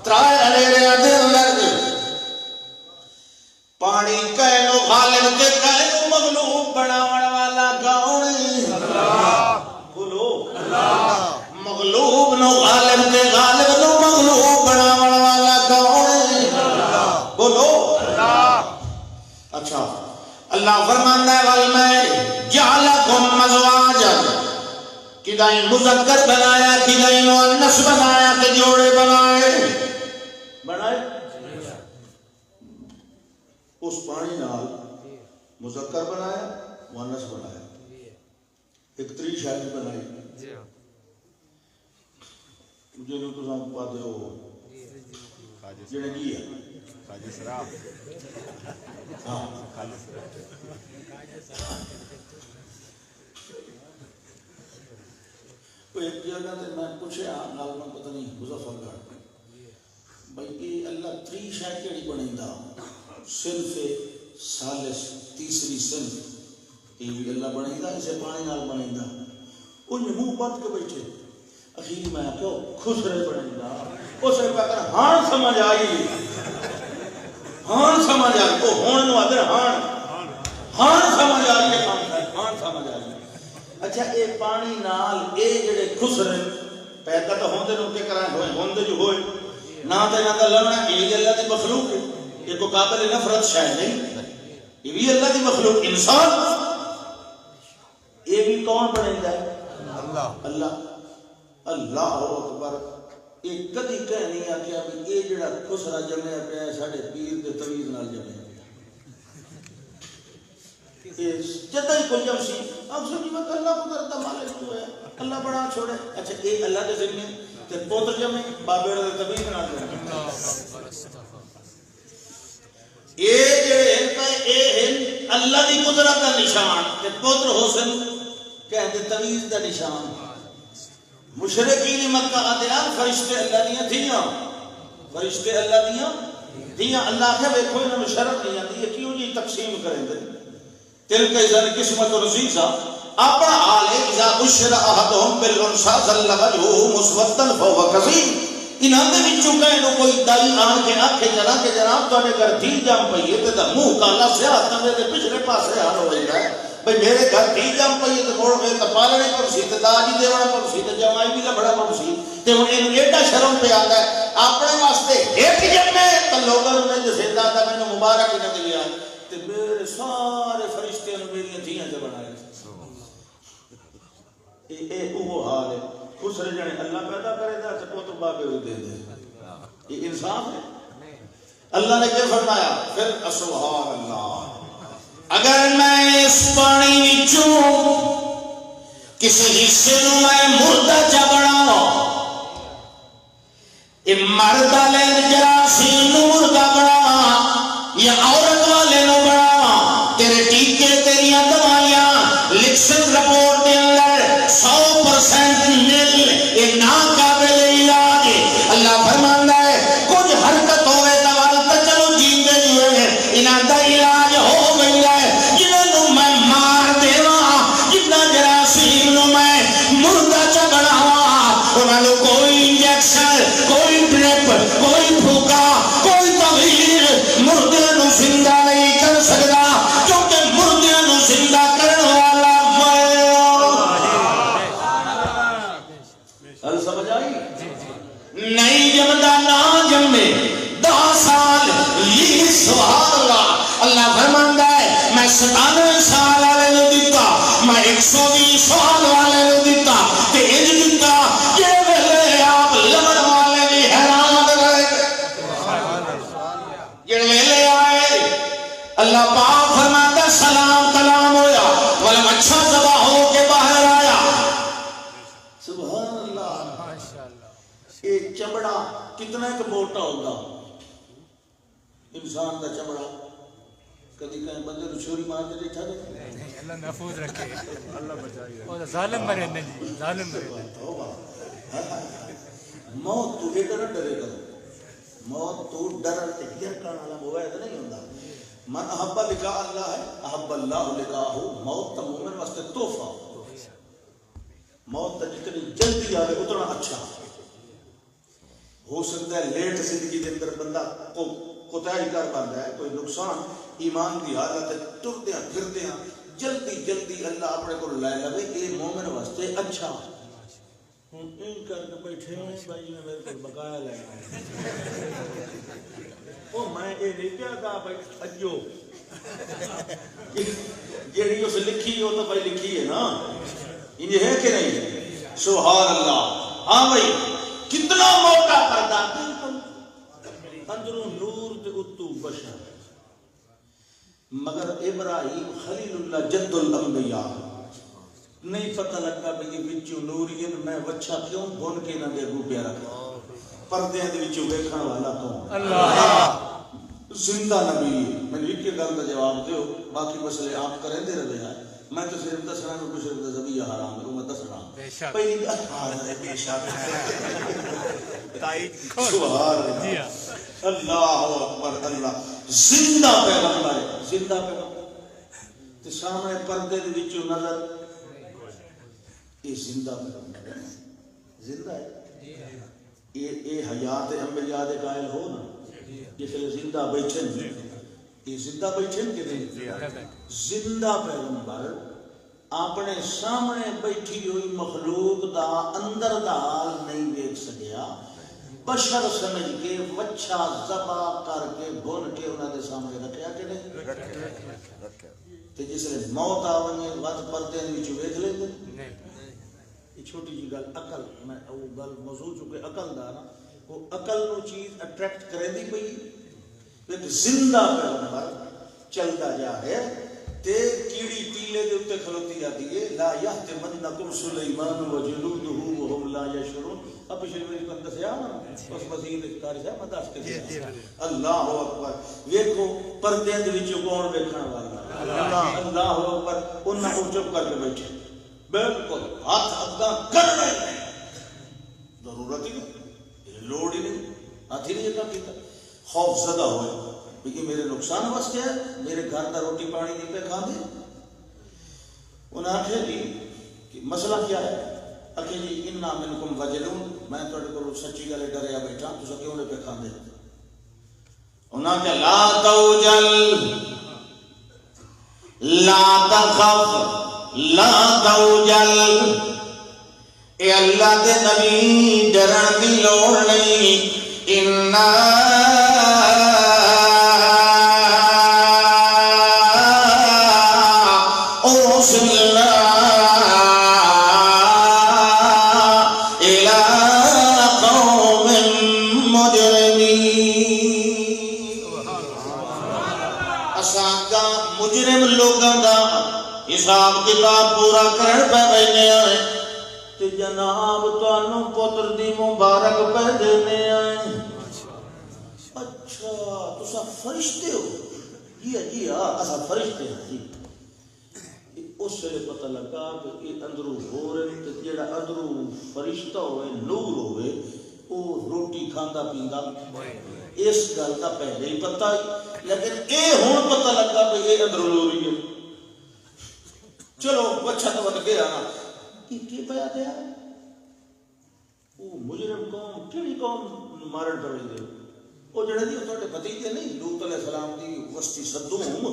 ترائے علیہ دل پانی کہنو غالب کے کہنو مغلوب بناون والا کون بولو مغلوب نو غالب کے غالب نو مغلوب بناون والا کون بولو اچھا اللہ فرماتا ہے وَالْمَا جَعَلَكُمْ أَزْوَاجًا کدائیں مذکر بنایا کدائیں مؤنث بنایا کہ جوڑے بنائے اس پانی نال مذکر بنایا مؤنث بنایا ایک تری شاید بنائی جنہوں تو سام پاتے ہو جنہیں کی ہے خاجی سراب ہاں ایک جگہ تے میں پوچھا نال میں پتہ نہیں مظفر گڑھ بھائی یہ اللہ تری شاید کیڑی بنائندا صنف ثالث تیسری صنف یہ بھی اللہ بنائندا اسے پانی نال بنائندا ان منہ بند کے بیٹھے اخیری میں کہو خسرے بنائندا اسے کہا ہاں سمجھ آئی ہاں سمجھ آئی وہ ہون نو ادھر ہاں سمجھ آئی ہے ہاں سمجھ آئی اچھا اے پانی نال اے جڑے خسرے پیدا تو ہوندے نو کہ کرائیں ہوئے ہوندے جو ہوئے نہ تے نہ لڑنا یہ اللہ دی مخلوق ہے یہ کو قابل نفرت شاید نہیں یہ بھی اللہ دی مخلوق انسان یہ بھی کون بنائندا ہے اللہ اللہ اکبر یہ کدی کہہ نہیں آخیا بھی یہ جڑا خسرا جمیا پیا ہے ساڈے پیر دے تویز نال جمیا پیا جدہ ہی کوئی جم سی اب سمجھ میں اللہ کو کرتا مالک تو ہے اللہ بڑا چھوڑے اچھا یہ اللہ کے ذمے تے پوتر جمے بابے دے تویز نال جمیا یہ جڑے اللہ دی قدرت کا نشان تے پوتر حسن کہتے تویز دا نشان مشرقین مکہ آدھیان فرشتے اللہ دیاں تھیاں فرشتے اللہ دیاں اللہ کے ویکھو انہوں نے شرط نہیں آتی ہے کیوں جی تقسیم کریں دے تلک ازن قسمت رزیزہ اپنا حال ہے اذا بشر احدهم بالانسا ظل وجهه مسودا فهو كظيم انہاں دے وچوں کہیں کوئی دائی آن کے آکھے کہ جناب تواڈے گھر دھی جم پئی ہے تے منہ کالا سیاہ تے دے پچھلے پاسے حال ہو جائے بھئی میرے گھر دھی جم پئی تے موڑ میں تے پالنے پڑسی تے داجی دیونا پڑسی تے جمائی بھی لبڑا پڑسی تے ہن اینوں ایڈا شرم پہ آندا ہے اپنے واسطے ایک جمے تے لوگاں نے دسیندا تے مینوں مبارک ہی نہ دیا تے میرے سارے فرشتے نے میری دھیاں تے بنائے اے وہ حال ہے خسرے جنے اللہ پیدا کرے دا تے پوتر بابے ہوئی دے دے یہ انصاف ہے اللہ نے کیا فرمایا پھر سبحان اللہ اگر میں اس پانی وچوں کسی حصے نو میں مردہ چا بناواں اے مرد والے جراثیم نو مردہ بناواں یا عورت والے نو بناواں تیرے ٹیکے تیریاں دوائیاں لکسن رپورٹ دے اندر 100% نل اے ناقابل علاج اللہ فرماندا ہے کچھ حرکت ہوئے دوال تے چلو جیندے ہوئے انہاں دا علاج ہو گیا ہے جنہوں میں مار دیواں جتنا جراثیم نو میں مردہ چا بناواں انہاں نو کوئی انجیکشن کوئی ڈرپ کوئی پھوکا کوئی تغیر مردے نو زندہ نہیں کر سکتا کیونکہ مردے نو زندہ کرنے والا میں سمجھ آئی نہیں جمدہ نہ جمے 10 سال یہ سبحان اللہ اللہ فرماندا ہے میں 97 سال والے نو دتا میں 120 سال والے نو دتا تے انج دتا کہ ویلے آپ لمن والے بھی حیران رہے جڑے ویلے آئے اللہ پاک فرماتا سلام کلام ہویا والا اچھا ذبح ہو کے باہر آیا سبحان اللہ ماشاءاللہ یہ چمڑا کتنا ایک موٹا ہوگا انسان کا چمڑا کدی کہیں بندے کو چھری مار کے دیکھا نہیں اللہ محفوظ رکھے اللہ بچائے وہ ظالم مرے نہیں ظالم مرے موت تو ڈر ڈرے گا موت تو ڈر ڈر کرنے والا موعد نہیں ہوتا من احب لقاء اللہ ہے احب اللہ لقاءہ موت تا مومن واسطے تحفہ موت تا جتنی جلدی آئے اتنا اچھا ہو سکتا ہے لیٹ زندگی کے اندر بندہ کو کوتاہی کر پاتا ہے کوئی نقصان ایمان کی حالت ہے ٹرتے ہیں پھرتے ہیں جلدی جلدی اللہ اپنے کو لائے لگے یہ مومن واسطے اچھا ان کر کے بیٹھے ہیں بھائی نے میرے کو بقایا لگا او میں یہ نہیں کیا کہا بھائی اجو جیڑی اس لکھی ہو تو بھائی لکھی ہے نا یہ ہے کہ نہیں سبحان اللہ ہاں بھائی کتنا موٹا پردہ اندروں نور تے اتو بشر مگر ابراہیم خلیل اللہ جد الانبیاء نہیں پتہ لگتا بھئی وچوں نورین میں وچھا کیوں بھون کے نہ دے گو پیارا پردے دے وچوں ویکھن والا کون اللہ زندہ نبی میں ایک گل دا جواب دیو باقی مسئلے آپ کریں دے رہے ہیں میں تو صرف دسنا میں کچھ صرف ذبیح حرام ہے میں دسنا پہلی بے شک سبحان اللہ اکبر اللہ زندہ پیغمبر ہے زندہ پیغمبر تے سامنے پردے دے وچوں نظر یہ زندہ پیغمبر ہے زندہ ہے یہ حیات انبیاء دے قائل ہو نا جس لئے زندہ بیٹھن یہ زندہ بیٹھن کہ نہیں زندہ پیغمبر اپنے سامنے بیٹھی ہوئی مخلوق دا اندر دا حال نہیں دیکھ سکیا بشر سمجھ کے وچھا ذبح کر کے بھون کے انہاں دے سامنے رکھیا کہ نہیں تے جس لئے موت آونی وقت پردے وچ ویکھ لیندے یہ چھوٹی جی گل عقل میں وہ گل موضوع چکے عقل دا نا وہ عقل نو چیز اٹریکٹ کرے دی پئی ایک زندہ پیغمبر چلدا جا ہے تے کیڑی ٹیلے دے اوتے کھلوتی جاتی ہے لا یحتمنکم سلیمان وجنودہ وهم لا یشعرون اب پچھلے میری کو دسیا نا اس مزید قاری صاحب میں دس کے اللہ اکبر ویکھو پردے دے وچ کون ویکھن والا اللہ اکبر انہاں کو چپ کر کے بیٹھے بالکل ہاتھ اگا کر رہے ہیں ضرورت ہی نہیں لوڑ ہی نہیں ہاتھ ہی نہیں اگا کیتا خوف زدہ ہوئے کہ میرے نقصان واسطے ہے میرے گھر کا روٹی پانی نہیں پہ کھا دے انہیں آخیا جی کہ مسئلہ کیا ہے آخیا جی انا منکم وجلون میں تھوڑے کو سچی گلے ڈریا بیٹھا تو کیوں نہیں پہ کھا دے انہیں آخیا لا توجل لا تخف لا توجل اے اللہ دے نبی ڈرن دی لوڑ نہیں انا حساب کتاب پورا کرن پہ بینے آئے تے جناب تانوں پتر دی مبارک پہ دینے آئے اچھا تسا فرشتے ہو جی اسا فرشتے ہیں جی اس سے پتہ لگا کہ یہ اندروں ہو رہے تے جڑا اندروں فرشتہ ہوئے نور ہوئے وہ روٹی کھاندا پیندا اس گل دا پہلے ہی پتہ لیکن اے ہن پتہ لگا کہ یہ اندروں ہو رہی ہے چلو بچہ تو بد گیا نا کی پیا دیا وہ مجرم قوم کیڑی قوم مارن پہ دے وہ جڑے دی تواڈے بھتیجے نہیں لوط علیہ السلام دی وسطی صدوم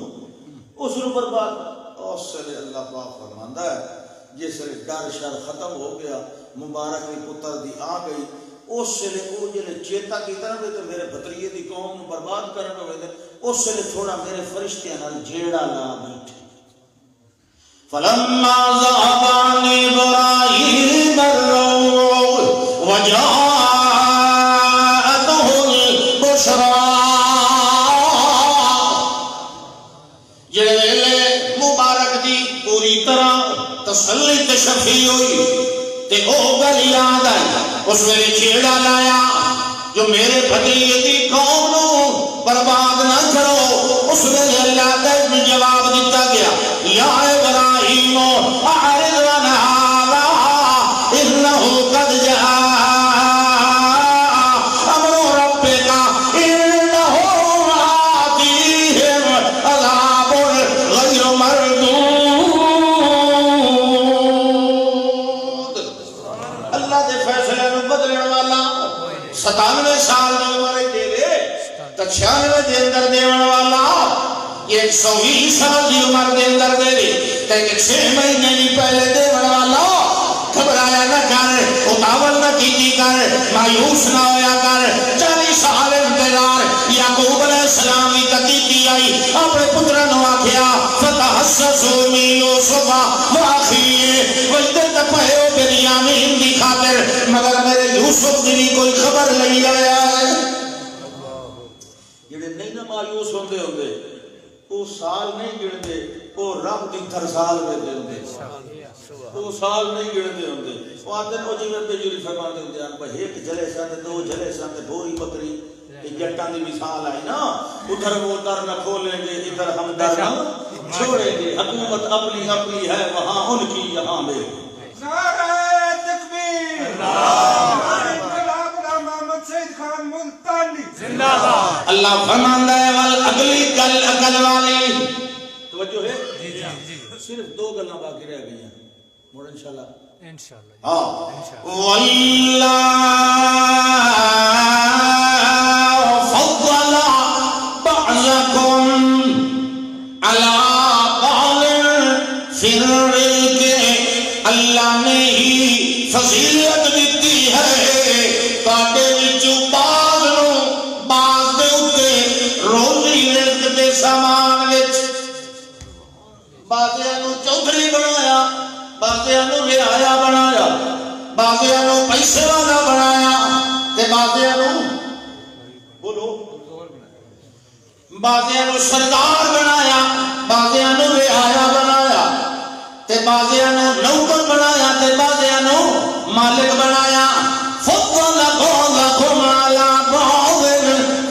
اس نو برباد اس سے اللہ پاک فرماندا ہے جس سے ڈر شر ختم ہو گیا مبارک دی پتر دی آ گئی اس سے وہ جڑے چیتا کی طرح تے میرے بھتریے دی قوم نو برباد کرن پہ دے اس سے تھوڑا میرے فرشتیاں نال جیڑا لا بیٹھے فلما ذهب عن إبراهيم الروع وجاءته البشرى جڑے مبارک دی پوری طرح تسلی تشفی ہوئی تے او گل یاد آئی اس ویلے چھیڑا لایا جو میرے بھتیجے دی قوم نو برباد نہ کرو اس ویلے اللہ کا جواب دیتا گیا یا ابراہیم اعرض عن هذا انه قد جاء امر ربك انه آتيهم عذاب غير مردود اللہ دے فیصلے نو بدلن والا 97 سال دی عمر دے دے تے 96 دے اندر دیون والا 120 سال دی عمر دے اندر دے دے تے 6 مہینے دی پہلے دیون والا گھبرایا نہ کر اتاول نہ کیتی کر مایوس نہ ہویا کر 40 سال انتظار یعقوب علیہ السلام کی تکیتی آئی اپنے پترا نو آکھیا فتحسسوا من یوسف واخیہ وجدت تپہو بنیامین دی خاطر مگر میرے یوسف دی کوئی خبر نہیں آیا ہے جڑے نہیں نہ مایوس ہوندے ہوندے وہ سال نہیں گڑتے وہ رب دی ترسال میں دے ہوندے وہ سال نہیں گڑتے ہوندے وہ آدھے وہ جی میں بجوری فرما دے ہوندے ہیں ایک جلے ساتھ دو جلے ساتھ بھوری بکری جٹان دی مثال آئی نا ادھر وہ در نہ کھولیں گے ادھر ہم در نہ چھوڑیں گے حکومت اپنی اپنی ہے وہاں ان کی یہاں میں نعرہ تکبیر نعرہ انقلاب محمد سید خان ملتانی زندہ باد اللہ فرماندا ہے وال اگلی گل عقل والی توجہ ہے صرف 2 گلاں باقی رہ گئی ہیں مڑ انشاءاللہ ہاں واللہ فضل بعضکم علی بعض فی الرزق اللہ نے ہی فضیلت دیتی ہے تواڈے وچوں بعض نوں بعض دے اوتے روزی رزق دے سامان وچ بعضیاں نوں چودھری بنایا بعضیاں نوں رعایا بنایا بعضیاں نو پیسے والا بنایا تے بعضیاں نو بولو بعضیاں نو سردار بنایا بعضیاں نو رعایا بنایا تے بعضیاں نو نوکر بنایا تے بعضیاں نو مالک بنایا فضل بعضکم علی بعض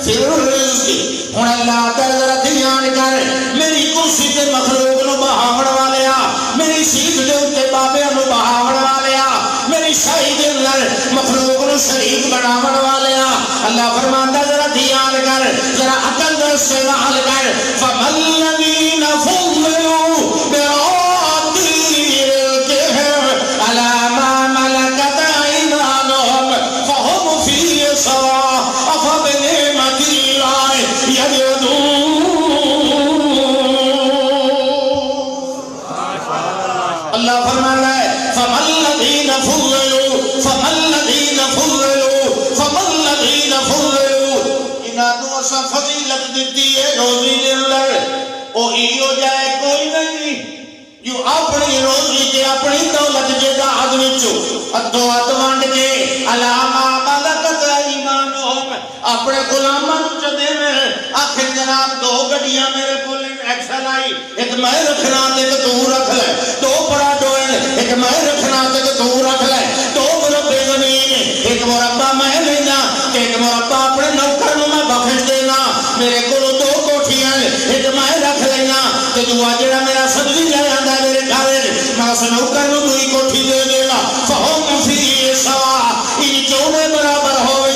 فی الرزق ہن اللہ تعالی دھیان کر میری کرسی تے مخلوق نو بہاون والیا میری سیٹ دے اوتے بابیاں نو بہاون والیا میری شاہی دے اندر مخلوق نو شریک بناون والیا اللہ فرماندا ذرا دھیان کر ذرا عقل دے استعمال کر فمن الذین فضلوا فضیلت دیتی ہے روزی دے اندر او ایو جائے کوئی نہیں جو اپنی روزی تے اپنی دولت جائیداد وچوں ادو اد ونڈ کے علامہ ملکت ایمانہم اپنے غلاماں نوں چ دیویں آخر جناب دو گڈیاں میرے کول ایکسل آئی ایک میں رکھنا تے تو رکھ لے دو بڑا ڈوئن ایک میں رکھنا تے تو رکھ لے دو مربع زمین ایک مربع میں لینا تے ایک مربع اپنے نوکر نوں میں بخش دینا میرے کو دو کوٹھیاں ایک میں رکھ لینا تے دعا جڑا میرا سبزی لے آندا میرے گھر میں اس نوکر نوں دوئی کوٹھی دے دینا فہم فی سوا ان چونے برابر ہوویں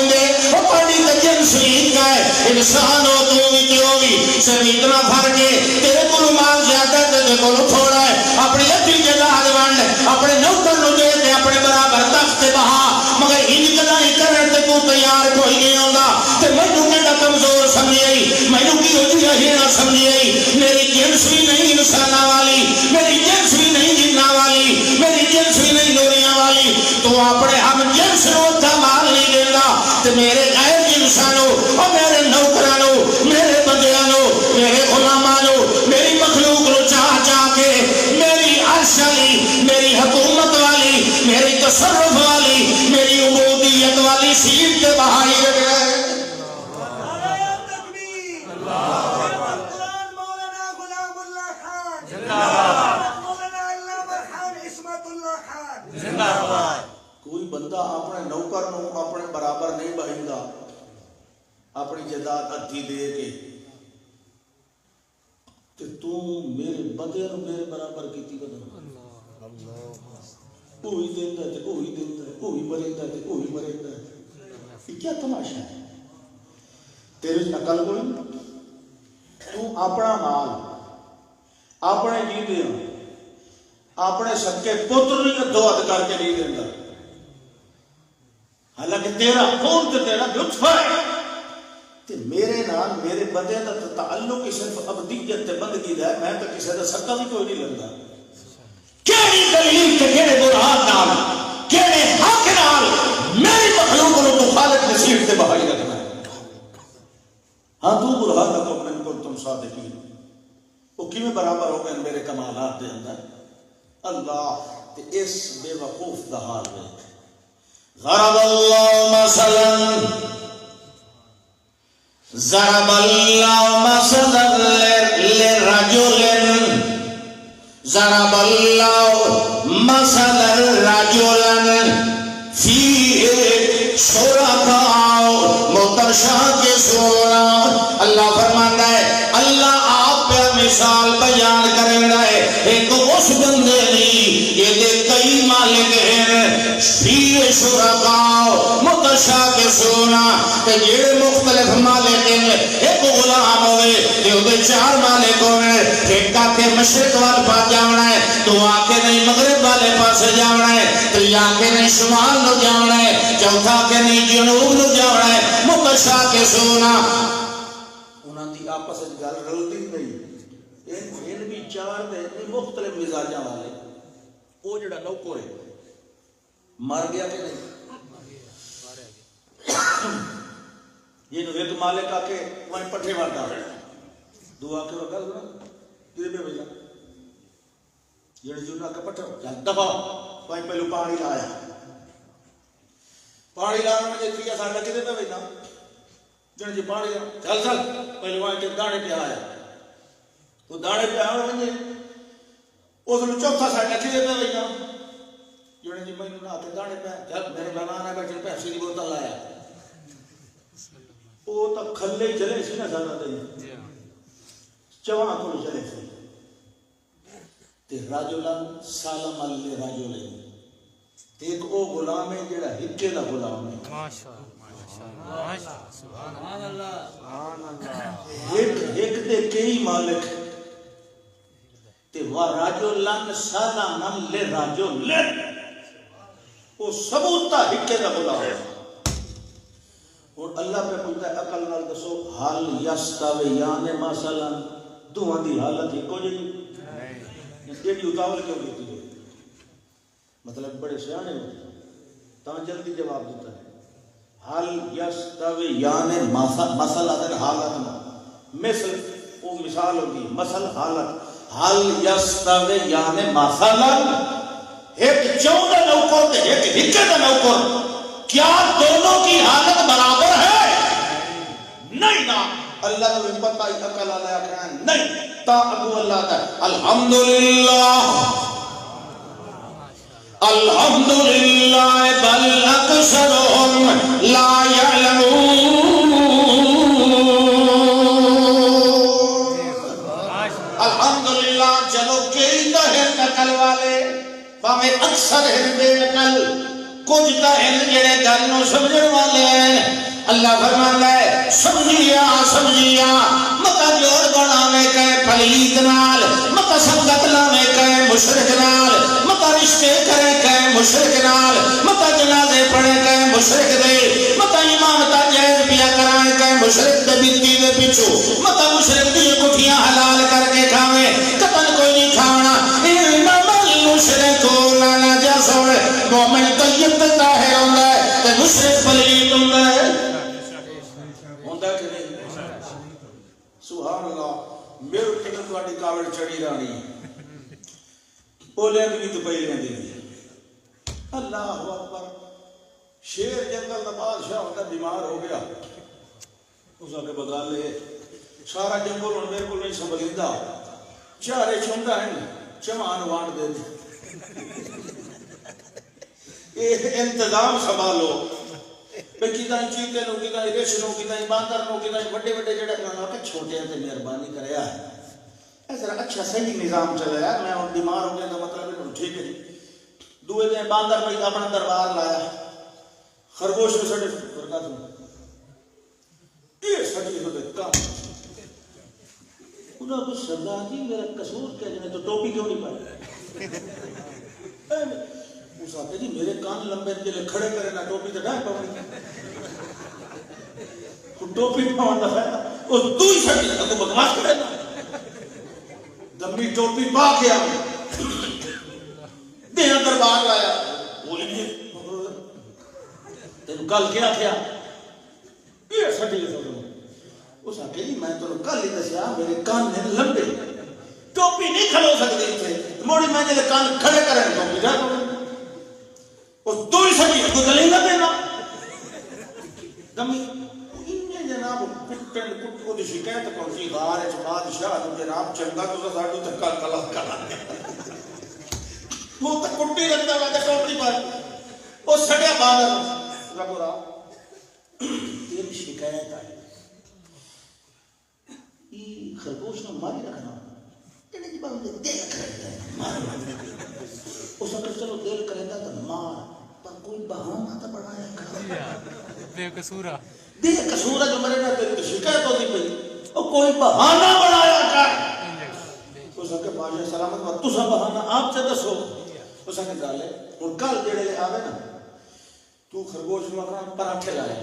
او پڑی تے جنس ایک ہے انسان ہو تو بھی کیوں بھی سب اتنا فرق ہے تیرے کو مال زیادہ ہے تے کو تھوڑا ہے اپنی ادھی جائیداد ونڈ اپنے نوکر نوں دے تے اپنے برابر تخت بہا مگر ان کدائی کرن تے تو تیار کوئی نہیں ہوندا تے مینوں کیڑا کمزور سمجھائی مینوں کی ہوئی ہے نہ سمجھائی میری جنس بھی نہیں انساناں والی میری جنس بھی نہیں جناں والی میری جنس بھی نہیں نوریاں والی تو اپنے ہم جنس نوں اتھا مال نہیں دیندا تے میرے غیر جنسانوں اور میرے نوکرانوں میرے بندیانوں میرے غلامانوں میری مخلوق نوں چاہ چاہ کے میری عرش والی میری حکومت والی میری تصرف والی میری عبودیت والی سیٹ تے بہائی رکھ رہے ہیں کوئی بندہ اپنے نوکر نوں اپنے برابر نہیں بہیندا اپنی جائیداد ادھی دے کے تے تو میرے بندے نوں میرے برابر کیتی کدوں کوئی دیندا تے کوئی دیندا ہے کوئی مریندا تے کوئی مریندا ہے یہ کیا تماشا ہے تیرے عقل کوئی تو اپنا مال اپنے جیندے اپنے سکے پتر نہیں ادو اد کر کے نہیں دینا حالانکہ تیرا خون تے تیرا لطف ہے تے میرے نال میرے بندے دا تعلق صرف ابدیت تے بندگی دا ہے میں تو کسی دا سکا بھی کوئی نہیں لگتا کیڑی دلیل تے کیڑے برہان نال کیڑے حق نال میری مخلوق نوں تو خالق نے سیٹ تے بہائی رکھنا ہے ہاں تو برہان رکھو من کو تم صادقین وہ کیویں برابر ہو گئے میرے کمالات دے اندر اللہ تے اس بے وقوف دا حال ہے ضرب اللہ مثلا ضرب اللہ مثلا لرجل ضرب اللہ مثلا رجلا فیہ شرکاء متشاکسون اللہ فرماتا ہے اللہ آپ پہ مثال بیان کریں رہے ایک اس بندے نہیں یہ دے کئی مالک ہیں فیہ شرکاء متشاکسون کہ یہ مختلف مالک ہیں ایک غلام ہوئے کہ وہ چار مالک ہوئے ایک آکے مشرق وال پاس جاؤنا ہے تو آکے نہیں مغرب والے پاس جاؤنا ہے تو آکے نہیں شمال نو جاؤنا ہے چوتھا آکے نہیں جنوب نو جاؤنا ہے متشاکسون انہاں دی آپس گل رلدی نہیں ان بھی چار دے مختلف مزاجاں والے وہ جڑا نوکر ہے مر گیا کہ نہیں یہ تو ایک مالک آ کے وہیں پٹھے مارتا ہے دعا کے وقت نا کدھر پہ بھیجا یہ جو نہ کے پٹھے دفعہ وہیں پہلو پانی لایا پانی لانا میں جتری ساڈا کدے پہ بیٹھا جن جی پانی چل چل پہلے وہاں کے دانے پہ آیا وہ دانے پہ آیا مجھے اس نے چوتھا ساڈا کدے پہ بیٹھا جن جی مینوں نہ تے دانے پہ چل میرے مہمان آ بیٹھے پیسے کی بوتل لایا وہ تو کھلے چلے سی نا سارا دن چواں کو چلے سی تے راجولن سالم علی راجولن ایک او غلام ہے جڑا ہکے دا غلام ہے ماشاءاللہ سبحان اللہ سبحان اللہ ایک دے کئی مالک تے وا راجولن سالم علی راجولن او ثبوتا ہکے دا غلام ہے اور اللہ پہ پوچھتا ہے عقل نال دسو حال یستویان مثلا دوہاں دی حالت ایکو جہی ایڈی اتاول کیوں دیتی ہے مطلب بڑے سیانے ہوتے ہیں تاں جلدی جواب دیتا ہے حال یستویان مثلا در حالت مثل وہ مثال ہوتی ہے مثل حالت حال یستویان مثلا ایک چون دا نوکر تے ایک ہکے دا نوکر کیا دونوں کی حالت برابر ہے؟ نہیں نا اللہ تو پتہ ہی عقل علیہ کران نہیں تا ابو اللہ کا الحمدللہ الحمدللہ بل اکثرهم لا يعلمون الحمدللہ چلو کئی تو ہے عقل والے پاویں اکثر ہیں بے عقل کچھ تو ہیں جڑے گل نو سمجھن والے ہیں اللہ فرماندا ہے سمجھیا متا جوڑ بناوے کہ پلیت نال متا سنگت لاوے کہ مشرک نال متا رشتے کرے کہ مشرک نال متا جنازے پڑھے کہ مشرک دے متا امام تاجر پیا کرائے کہ مشرک دے بیتی دے پیچھو متا مشرک دی کٹھیاں حلال کر کے کھاوے قتل کوئی نہیں کھانا انما المشرکون نجس مومن طیب تے طاہر ہوندا ہے تے مشرک پلیت ہوندا ہے سبحان اللہ میرے کتن تواڈی کاوڑ چڑی رانی اولے بھی تو پئی رہندی اللہ اکبر شیر جنگل دا بادشاہ ہوتا بیمار ہو گیا اس کے بغل لے سارا جنگل ہن میرے کول نہیں سنبھلدا چارے چوندا ہے چمان وانڈ دے اے انتظام سنبھالو بھئی کدائیں چیتے نو کدائیں ریشنو کدائیں باندر نو کدائیں بڑے بڑے جڑے انہوں نے چھوٹے ہیں تے مہربانی کریا ہے ایسا اچھا صحیح نظام چلایا میں اور بیمار ہو گیا تو مطلب ہے ٹھیک ہے دوئے دن باندر میں اپنا دربار لایا خرگوش میں سڑے فرقات ہوں یہ سڑی ہو دے کام انہوں کو سردار جی میرا قصور کیا جنہیں تو ٹوپی کیوں نہیں پائے اس آتے جی میرے کان لمبے کے لئے کھڑے کرے نا ٹوپی تو ڈائیں پاؤں ٹوپی پاؤں دفعہ اس دوئی سڑی تو بکواس کرے نا دمی ٹوپی پا کیا دینا دربار لایا بولی نہیں تینو کل کیا کیا یہ سٹی اس آکے جی میں تو کل ہی دسیا میرے کان نے لمبے ٹوپی نہیں کھلو سکتے تھے موڑی میں جلے کان کھڑے کریں ٹوپی جا اس دوئی سٹی کو دلیں نہ دینا دمی جناب کٹن کٹ کو دی شکایت پہنچی غار بادشاہ تو جناب چنگا تو ساڈو تک کلا کلا وہ تو کٹی رکھتا ہوا تے ٹوپی پر وہ سڑیا باندر رکھو را تیری شکایت آئی یہ خرگوش نے ماری رکھنا تیرے جی باندے دل کرتا ہے اس وقت چلو دل کرتا تو مار پر کوئی بہانہ تو بڑھایا کر بے قصورہ دے قصور ہے جو مرے نہ تیری شکایت ہوتی پئی اور کوئی بہانہ بنایا کر اس کے بادشاہ سلامت بات تسا بہانہ آپ سے دسو اس کے ڈالے اور کل جڑے لے آوے نا تو خرگوش مکران پراٹھے لائے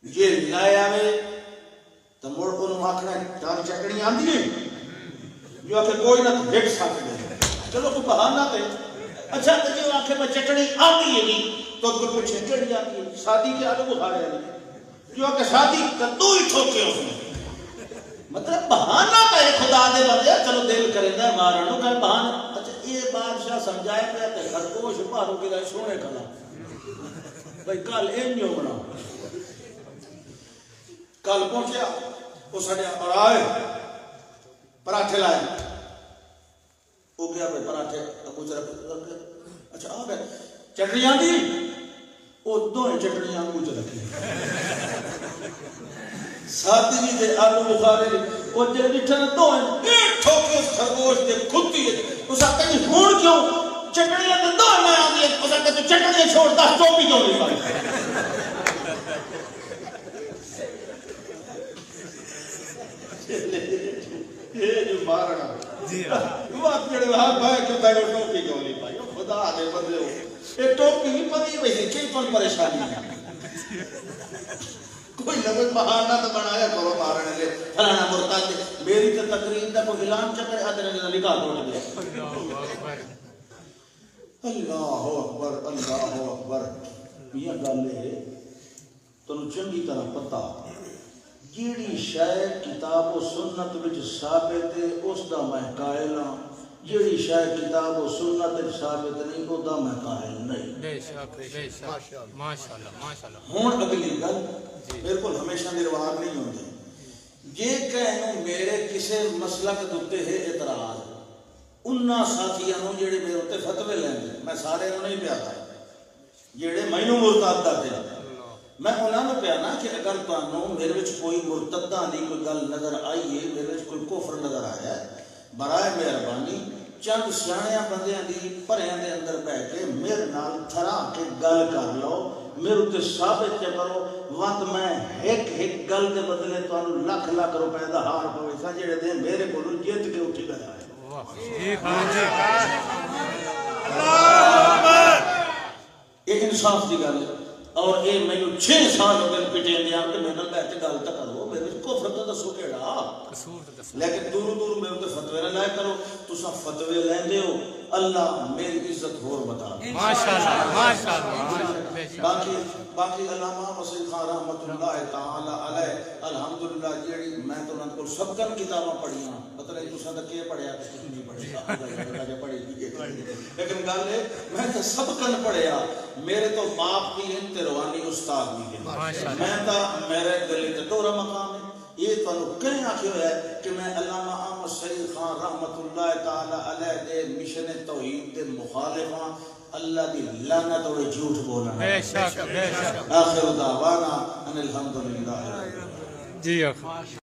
یہ لائے آوے تو موڑ کو نو آکھنا چار چکڑی آندی ہے جو آکھے کوئی نہ تو ڈیٹ ساتھ دے چلو کوئی بہانہ تے اچھا تو جو آنکھیں میں چٹڑی آتی ہے نہیں تو کوئی پوچھے چٹڑی آتی ہے شادی کے آلے کو سارے آتی جو کہ شادی کا دو ہی ٹھوکے اس میں مطلب بہانہ کا ہے خدا دے بندے چلو دل کریں گے مارانو کا بہانہ اچھا یہ بادشاہ سمجھائے پہ تے خرگوش پارو کے لئے سونے کھلا بھائی کل یہ نہیں ہونا کل پہنچیا وہ سڈے اور آئے پراٹھے لائے وہ کیا بھائی پراٹھے کچھ رکھ اچھا آ گئے چٹنی آتی وہ دونوں چٹنیاں کچھ رکھی ساتھی بھی دے آلو بخارے وہ جب ڈٹھا نا دونوں ٹھوکے اس خرگوش دے کھتی ہے اس آتا کہ ہون کیوں چٹنیاں تو دونوں میں آتی ہے اس آتا تو چٹنیاں چھوڑتا ٹوپی کیوں نہیں پائی یہ جو مارنا جی بات میرے ہاتھ بھائی کیوں تھا کہ ٹوپی کیوں نہیں پائی خدا دے بندے ہو یہ ٹوپی نہیں پتی ویسے کئی کون پریشانی ہے کوئی نہ کوئی بہانہ تو بنایا کرو مارنے لے فلانا مرتاد دے میری تو تقریر دا کوئی اعلان چکر ادھر نے نکاح توڑ دیا اللہ اکبر یہ گل ہے تانوں چنگی طرح پتہ جیڑی شے کتاب و سنت وچ ثابت ہے اس دا میں قائل ہاں جیڑی شے کتاب و سنت وچ ثابت نہیں او دا میں قائل نہیں بے شک ماشاءاللہ ماشاءاللہ ہن اگلی گل میرے کو ہمیشہ نرواز نہیں ہوندی جے کہنوں میرے کسے مسلک دے ہے اعتراض انہاں ساتھیاں نوں جڑے میرے تے فتوی لیندے میں سارے نوں نہیں پیادا جڑے مینوں مرتد دے میں انہاں نوں پیانا کہ اگر تانوں میرے وچ کوئی مرتداں دی کوئی گل نظر آئی ہے میرے وچ کوئی کفر نظر آیا ہے برائے مہربانی چند سیاںیاں بندیاں دی پریاں دے اندر بیٹھ کے میرے نال تھرا کے گل کر لو میرے تے ثابت کرو وقت میں ایک گل دے بدلے تانوں لاکھ لاکھ روپے دا ہار پوے سا جڑے دے میرے کولوں جیت کے اٹھ گیا ہے جی ہاں جی اللہ اکبر یہ انصاف دی گل ہے اور یہ میں 6 سال ہو گئے پٹے دیا کہ میں نے بیٹھ کے گل تک کرو میرے کو کفر تو دسو کیڑا قصور تو دس لیکن دور دور میرے تے فتوی نہ لائے کرو تساں فتوی لیندے ہو اللہ میری عزت ہور بتا ماشاءاللہ ماشاءاللہ بے شک باقی علامہ مسعود خان رحمۃ اللہ تعالی علیہ الحمدللہ جیڑی میں تو انہاں کو سب کن کتاباں پڑھیاں پتہ نہیں تساں تے کی پڑھیا تے کچھ نہیں پڑھیا پڑھی لیکن گل ہے میں تو سب کن پڑھیا میرے تو باپ بھی ہیں تے روحانی استاد بھی ہیں میں تو میرے دل تے دورہ مقام ہے یہ تو کہیں آخر ہے کہ میں علامہ احمد سعید خان رحمۃ اللہ تعالی علیہ دے مشن توحید دے مخالف ہاں اللہ دی لعنت اور جھوٹ بولنا بے شک آخر دعوانا ان الحمدللہ جی